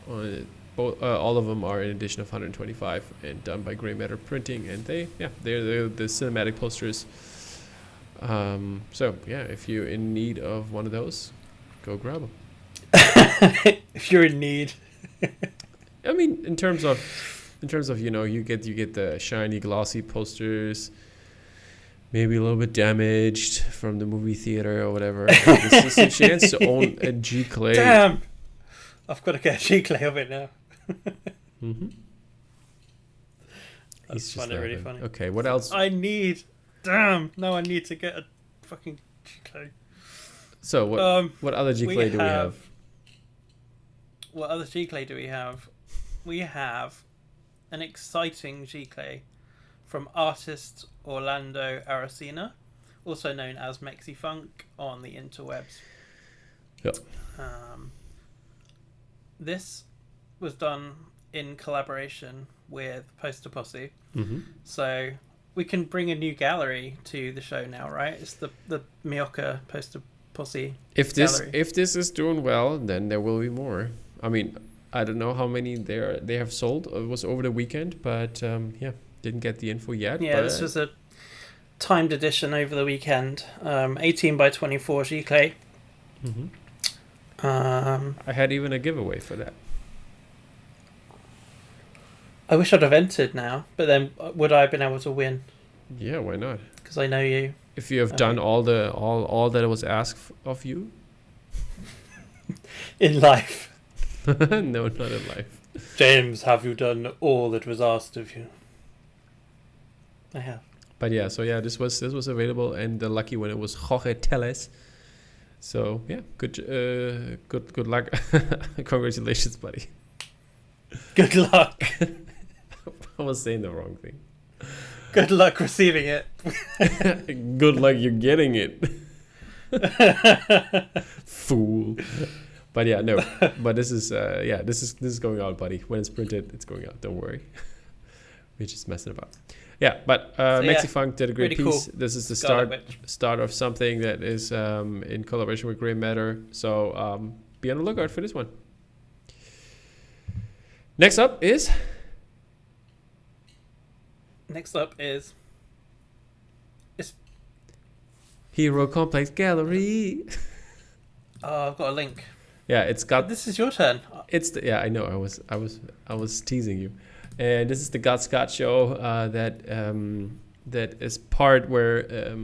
All of them are in edition of 125 and done by Grey Matter Printing, and they're the cinematic posters. So yeah, if you're in need of one of those, go grab them. If you're in need. I mean, in terms of you get the shiny glossy posters, maybe a little bit damaged from the movie theater or whatever. This is a chance to own a G clay. Damn, I've got to get a G clay of it now. Mm-hmm. That's funny, really funny. Okay, what else? I need to get a fucking G clay. So what other G clay do we have? What other G clay do we have? We have an exciting G clay from artist Orlando Aracena, also known as Mexi Funk on the interwebs. Yep. This was done in collaboration with Poster Posse. Mm-hmm. So we can bring a new gallery to the show now, right? It's the Mioka Poster Posse gallery. If this is doing well, then there will be more. I mean, I don't know how many they have sold. It was over the weekend, but didn't get the info yet. Yeah, this was a timed edition over the weekend. 18 by 24 G clay. Mm-hmm. I had even a giveaway for that. I wish I'd have entered now, but then would I have been able to win? Yeah, why not? Because I know you. If you have done all that was asked of you. In life. No, not in life. James, have you done all that was asked of you? I have. But yeah, so yeah, this was available, and the lucky winner was Jorge Teles. So yeah, good luck. Congratulations, buddy. Good luck. I was saying the wrong thing. Good luck receiving it. Good luck you're getting it. Fool. But yeah, no. But this is this is going out, buddy. When it's printed, it's going out. Don't worry. We're just messing about. Yeah, but Mexifunk did a great really piece. cool. This is the Scarlett start of something that is in collaboration with Grey Matter. So be on the lookout for this one. Next up is Hero Complex Gallery. Oh, I've got a link. Yeah, it's got. This is your turn. It's I know. I was teasing you, and this is the God Scott show that is part where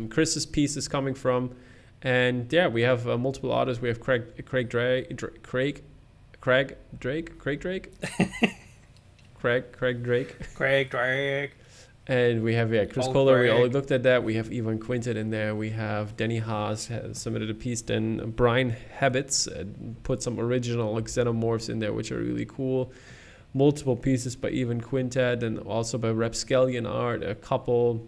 Chris's piece is coming from, and yeah, we have multiple artists. We have Craig Drake. And we have Chris Koehler. We already looked at that. We have Ivan Quintet in there. We have Danny Haas has submitted a piece. Then Brian Habits put some original xenomorphs in there, which are really cool. Multiple pieces by Ivan Quintet and also by Rapscallion Art, a couple.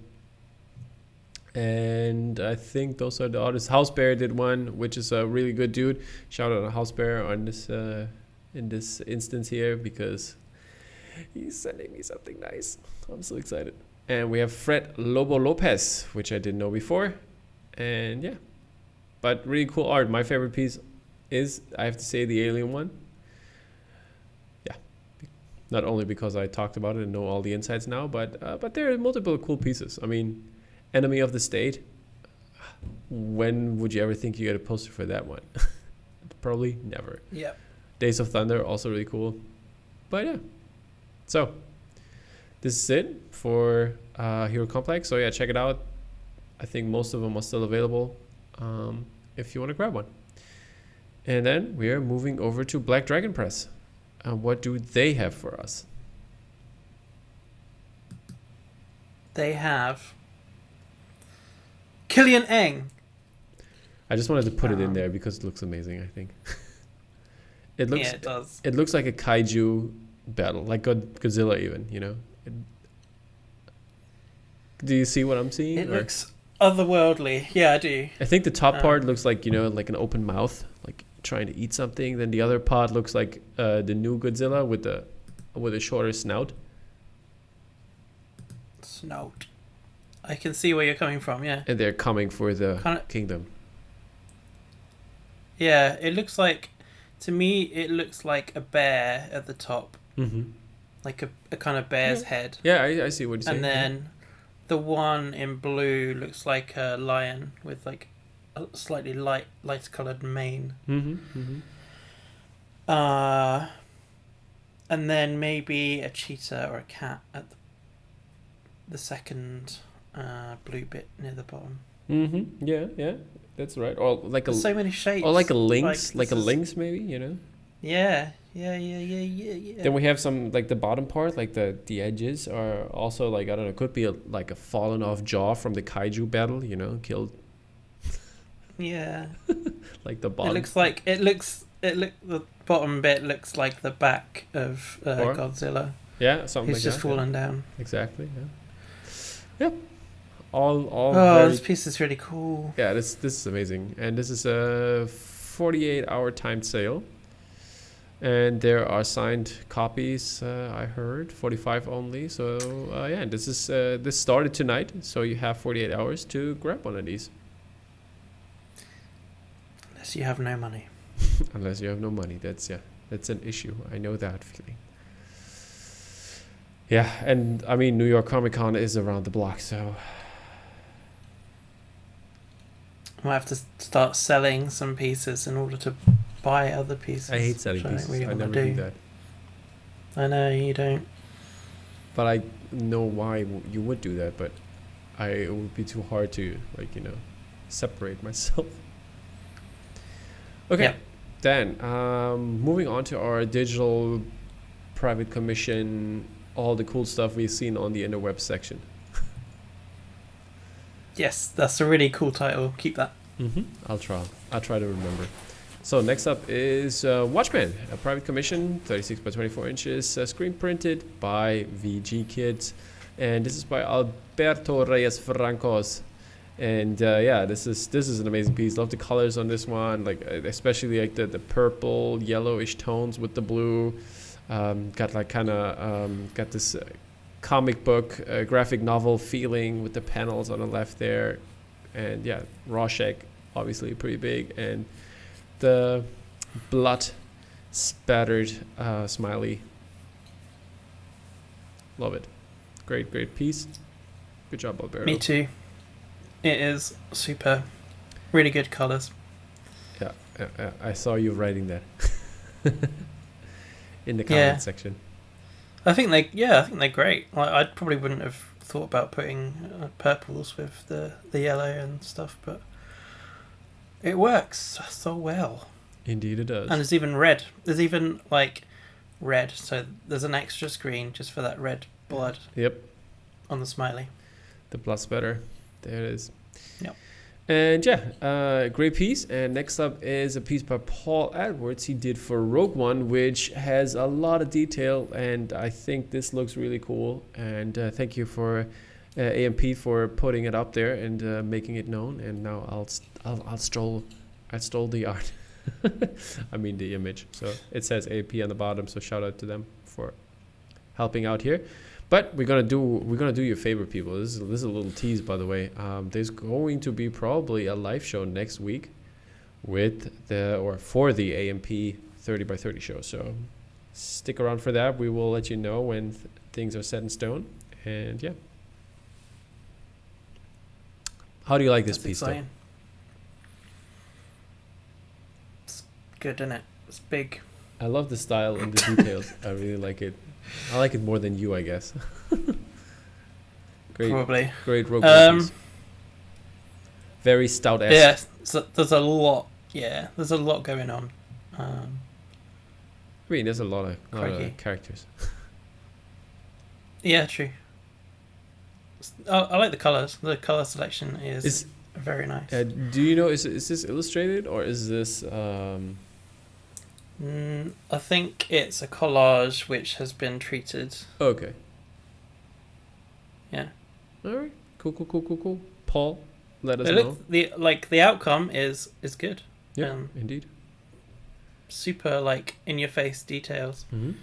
And I think those are the artists. Housebear did one, which is a really good dude. Shout out to Housebear on this in this instance here because he's sending me something nice. I'm so excited. And we have Fred Lobo Lopez, which I didn't know before. And yeah, but really cool art. My favorite piece is, I have to say, the alien one. Yeah, not only because I talked about it and know all the insights now, but there are multiple cool pieces. I mean, Enemy of the State. When would you ever think you get a poster for that one? Probably never. Yeah. Days of Thunder, also really cool. But yeah. So, this is it for Hero Complex. So yeah, check it out. I think most of them are still available if you want to grab one. And then we are moving over to Black Dragon Press. What do they have for us? They have Killian Eng. I just wanted to put it in there because it looks amazing, I think. It does. It looks like a kaiju battle, like Godzilla even, you know. Do you see what I'm seeing? It looks otherworldly. Yeah, I do. I think the top part looks like, you know, like an open mouth, like trying to eat something. Then the other part looks like the new Godzilla with a shorter snout. Snout. I can see where you're coming from, yeah. And they're coming for the kingdom. Yeah, it looks like, to me, it looks like a bear at the top. Mm-hmm. Like a kind of bear's head. Yeah, I see what you're saying. And then the one in blue looks like a lion with like a slightly lighter coloured mane. Mm-hmm. Mm-hmm. And then maybe a cheetah or a cat at the second blue bit near the bottom. Mm-hmm. Yeah, that's right. Or like there's so many shapes. Or like a lynx, like a lynx maybe, you know. Yeah. Then we have some, like the bottom part, like the edges are also like, I don't know, could be like a fallen off jaw from the kaiju battle, you know, killed. Yeah. Like the bottom. The bottom bit looks like the back of Godzilla. Yeah, something like that. He's just fallen down. Exactly. Yeah. Yep. All. This piece is really cool. Yeah, this is amazing, and this is a 48-hour timed sale. And there are signed copies, I heard, 45 only. So yeah, this started tonight, so you have 48 hours to grab one of these. Unless you have no money. Unless you have no money, that's an issue. I know that feeling. Yeah, and I mean, New York Comic Con is around the block, so I might have to start selling some pieces in order to buy other pieces. I hate selling pieces. Really I never do that. I know you don't. But I know why you would do that. But it would be too hard to, like, you know, separate myself. Okay, yep. Then moving on to our digital private commission, all the cool stuff we've seen on the interweb section. Yes, that's a really cool title. Keep that. I'll try to remember. So next up is Watchmen, a private commission, 36 by 24 inches, screen printed by VG Kids, and this is by Alberto Reyes Francos. And this is an amazing piece. Love the colors on this one, like especially like the purple yellowish tones with the blue. Got like got this comic book graphic novel feeling with the panels on the left there, and yeah, Rorschach obviously pretty big, and the blood spattered smiley. Love it. Great piece. Good job, Alberto. Me too. It is super. Really good colours. Yeah, I saw you writing that in the comment section. I think they're great. Like, I probably wouldn't have thought about putting purples with the yellow and stuff, but it works so well. Indeed it does. And there's even red. There's even like red, so there's an extra screen just for that red blood. Yep. On the smiley. The blood spatter. There it is. Yep. And great piece. And next up is a piece by Paul Edwards he did for Rogue One, which has a lot of detail, and I think this looks really cool. And thank you for AMP for putting it up there and making it known. And now I stole the art. I mean the image. So it says AMP on the bottom. So shout out to them for helping out here. But we're gonna do your favor, people. This is a little tease, by the way. There's going to be probably a live show next week for the AMP 30 by 30 show. So stick around for that. We will let you know when things are set in stone. And yeah, how do you like this piece, though? It's good, isn't it? It's big. I love the style and the details. I really like it. I like it more than you, I guess. Probably. Great Rogue One piece. Very stout-esque. Yeah, so there's a lot. Yeah, there's a lot going on. I mean, there's a lot of characters. Yeah, true. I like the colors. The color selection is very nice. Do you know, is this illustrated or is this... I think it's a collage which has been treated. Okay. Yeah. All right. Cool. Paul, let us know. The outcome is good. Yeah, indeed. Super like in your face details. Mm-hmm.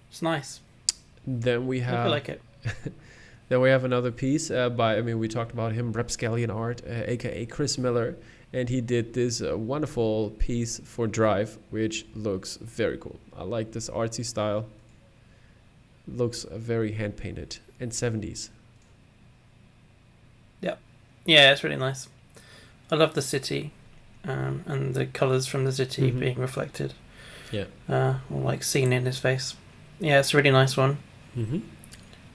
It's nice. Then we have. I like it. Then we have another piece we talked about him, Rapscallion Art, aka Chris Miller. And he did this wonderful piece for Drive, which looks very cool. I like this artsy style. Looks very hand-painted and 70s. Yep. Yeah, it's really nice. I love the city and the colours from the city being reflected. Yeah. Or like seen in his face. Yeah, it's a really nice one. Mm-hmm.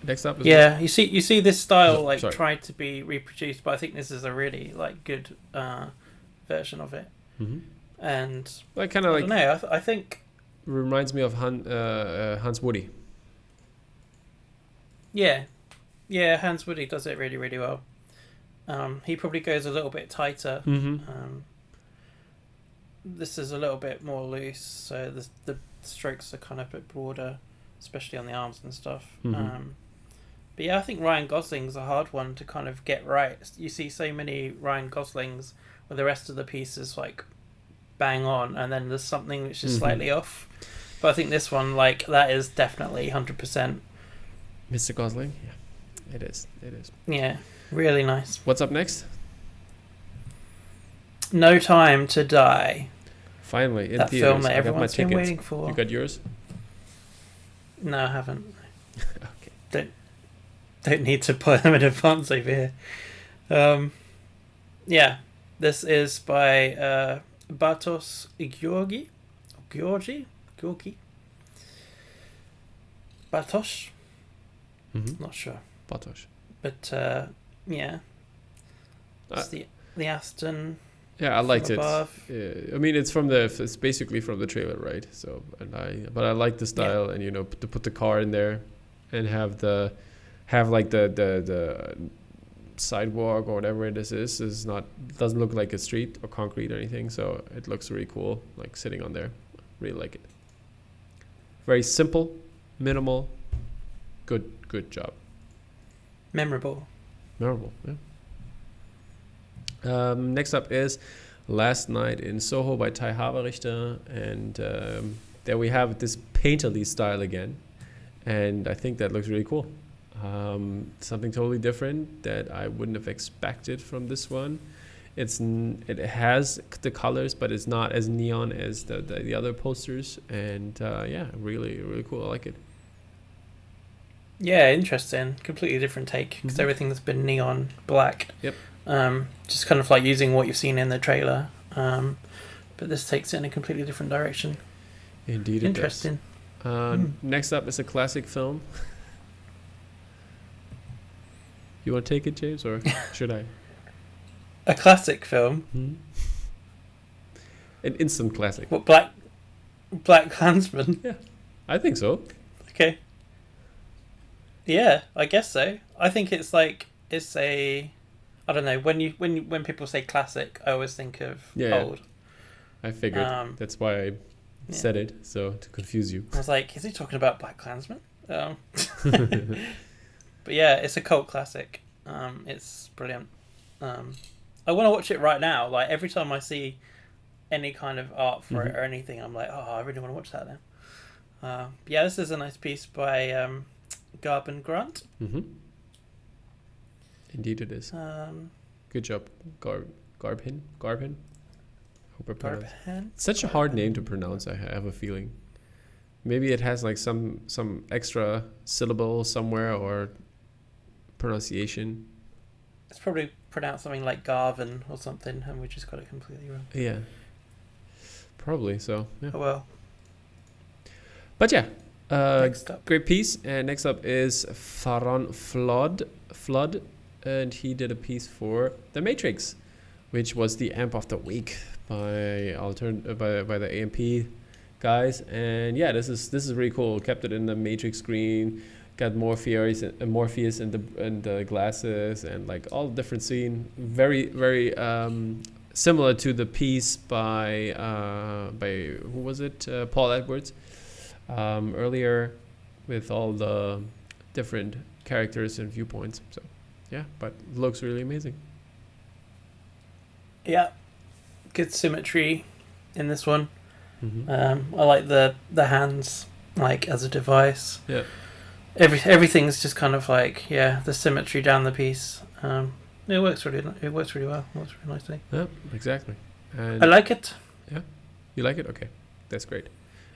Next up is you see this style tried to be reproduced, but I think this is a really like good version of it. Mm-hmm. And like kind of like I think reminds me of Hans Woody. Yeah, Hans Woody does it really, really well. He probably goes a little bit tighter. Mm-hmm. This is a little bit more loose, so the strokes are kind of a bit broader, especially on the arms and stuff. Mm-hmm. But yeah, I think Ryan Gosling's a hard one to kind of get right. You see so many Ryan Goslings where the rest of the piece is like bang on, and then there's something which is slightly off. But I think this one, like, that is definitely 100%. Mr. Gosling? Yeah, it is. Yeah, really nice. What's up next? No Time to Die. Finally, in that theaters. film that everyone's been waiting for. You got yours? No, I haven't. Okay. Don't need to put them in advance over here. Yeah, this is by Bartosz Georgi. Bartosz? Not sure. Bartosz. But yeah, it's the Aston. Yeah, I liked it. Above. I mean, it's basically from the trailer, right? So, but I like the style, and to put the car in there, and have like the sidewalk or whatever it is not, doesn't look like a street or concrete or anything. So it looks really cool, like sitting on there. Really like it. Very simple, minimal, good job. Memorable. Yeah. Next up is Last Night in Soho by Ty Haverichter, and there we have this painterly style again, and I think that looks really cool. Something totally different that I wouldn't have expected from this one. It has the colors, but it's not as neon as the other posters, and yeah, really cool. I like it. Yeah, interesting. Completely different take, because everything's been neon black. Yep. Just kind of like using what you've seen in the trailer, but this takes it in a completely different direction. Indeed, it interesting. does. Next up is a classic film. You want to take it, James, or should I? A classic film. An instant classic. What, Blackkklansman? Yeah, I think so. Okay. Yeah, I guess so. I think it's I don't know, when people say classic, I always think of old. I figured. That's why I said it, so to confuse you. I was like, is he talking about Blackkklansman? But yeah, it's a cult classic. It's brilliant. I want to watch it right now. Like, every time I see any kind of art for it or anything, I'm like, oh, I really want to watch that now. Yeah, this is a nice piece by Garb and Grant. Indeed it is. Good job, Garbhin. Hope I pronounced. It's such a hard name to pronounce. I have a feeling. Maybe it has like some extra syllable somewhere or pronunciation. It's probably pronounced something like Garvin or something, and we just got it completely wrong. Yeah. Probably so. Yeah. Oh well. But yeah. Next up. Great piece. And next up is Faron Flood, and he did a piece for The Matrix, which was the amp of the week by the AMP guys. And yeah, this is really cool. Kept it in the Matrix screen, got Morpheus and the glasses and like all different scene. Very similar to the piece by who was it? Paul Edwards. Earlier, with all the different characters and viewpoints. So yeah, but it looks really amazing. Yeah, good symmetry in this one. I like the hands like as a device. Yeah, everything's just kind of like the symmetry down the piece. It works really well. It works really nicely. Yeah, exactly. And I like it. Yeah, you like it? Okay, that's great.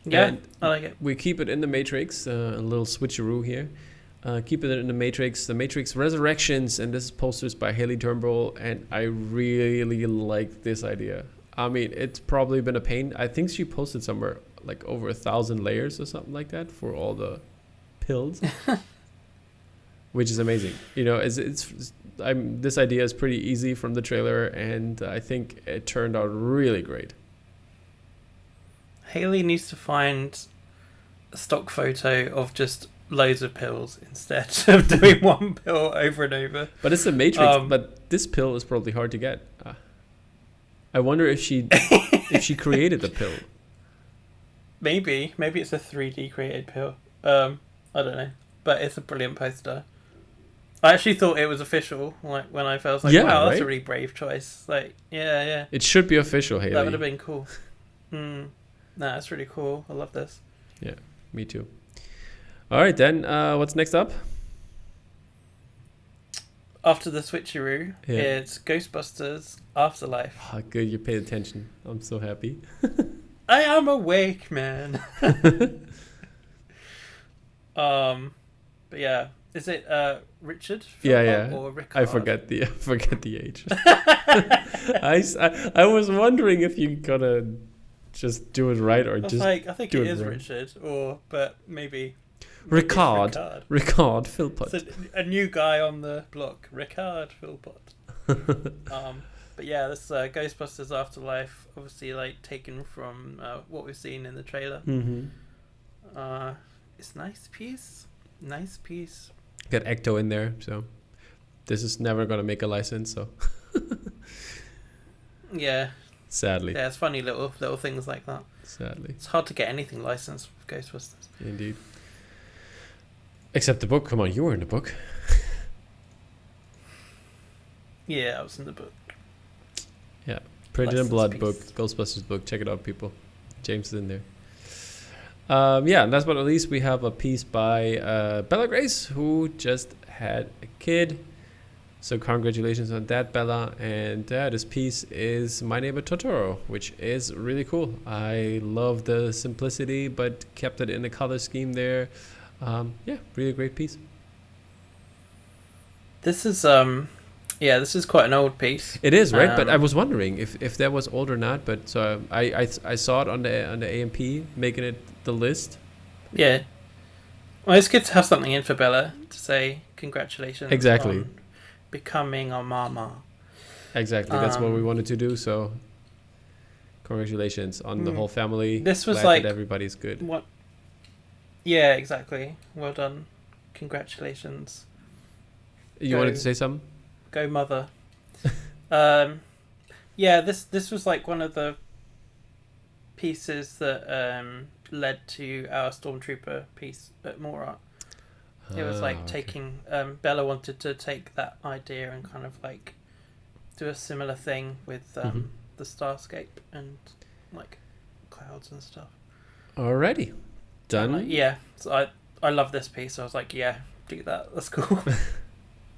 Yeah, and I like it. We keep it in the Matrix. A little switcheroo here. Keep it in the Matrix Resurrections, and this is posters by Haley Turnbull, and I really like this idea. I mean, it's probably been a pain. I think she posted somewhere like over 1,000 layers or something like that for all the pills, which is amazing. You know, this idea is pretty easy from the trailer, and I think it turned out really great. Haley needs to find a stock photo of just loads of pills instead of doing one pill over and over. But it's a Matrix, but this pill is probably hard to get. I wonder if she created the pill. Maybe it's a 3D created pill. I don't know, but it's a brilliant poster. I actually thought it was official. Like when I felt like, wow, that's a really brave choice. Like, yeah. It should be official, Haley. That would have been cool. Nah, it's really cool. I love this. Yeah, me too. All right, then. What's next up? After the switcheroo, it's Ghostbusters Afterlife. Oh, good, you paid attention. I'm so happy. I am awake, man. But yeah, is it Richard? Yeah. Or Rickard? I forget the age. I was wondering if you gotta just do it right or just. I think it is wrong. Richard, but maybe. Rickard Philpott. It's a new guy on the block, Rickard Philpott. But yeah, this Ghostbusters Afterlife, obviously like taken from what we've seen in the trailer. Mm-hmm. It's nice piece. Got Ecto in there, so this is never gonna make a license. So Yeah. sadly, Yeah, it's funny little things like that. sadly, It's hard to get anything licensed with Ghostbusters. indeed. Except the book. Come on, you were in the book. Yeah, I was in the book. Yeah, Printed in License Blood piece. book, Ghostbusters book. Check it out, people. James is in there. Yeah, and last but not least, we have a piece by Bella Grace, who just had a kid. So congratulations on that, Bella. And this piece is My Neighbor Totoro, which is really cool. I love the simplicity, but kept it in the color scheme there. Yeah, really great piece. This is this is quite an old piece. It is, right? But I was wondering if that was old or not. But so I saw it on the AMP making it the list. Yeah. Well, it's good to have something in for Bella to say congratulations. Exactly. On becoming a mama. Exactly. That's what we wanted to do. So congratulations on the whole family. This was Glad like that everybody's good. What? Yeah, exactly. Well done. Congratulations. You wanted to say something? Go mother. Yeah, this was like one of the pieces that led to our Stormtrooper piece at Mallrats. It was like taking Bella wanted to take that idea and kind of like do a similar thing with the Starscape and like clouds and stuff. Alrighty. Done. Like, yeah, so I love this piece. So I was like, yeah, do that. That's cool.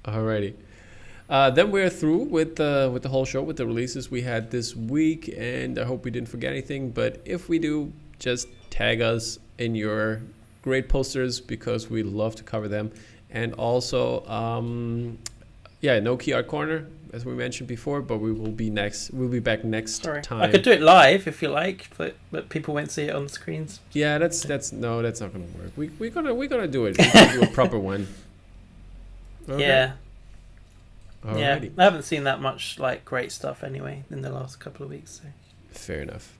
Alrighty. Then we're through with the whole show, with the releases we had this week, and I hope we didn't forget anything. But if we do, just tag us in your great posters because we love to cover them. And also, no key art corner as we mentioned before, but we will be next. We'll be back next time. I could do it live if you like, but people won't see it on the screens. Yeah, that's not gonna work. We're gonna do it. We're gonna do a proper one. Okay. Yeah. Alrighty. Yeah, I haven't seen that much like great stuff anyway in the last couple of weeks. So. Fair enough.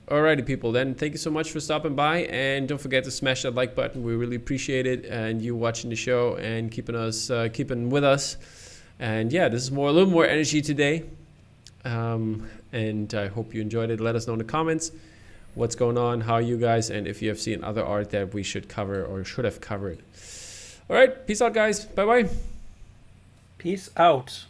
Alrighty, people. Then thank you so much for stopping by, and don't forget to smash that like button. We really appreciate it, and you watching the show and keeping with us. And yeah, this is a little more energy today, and I hope you enjoyed it. Let us know in the comments what's going on, how you guys, and if you have seen other art that we should cover or should have covered. All right, peace out, guys. Bye bye. Peace out.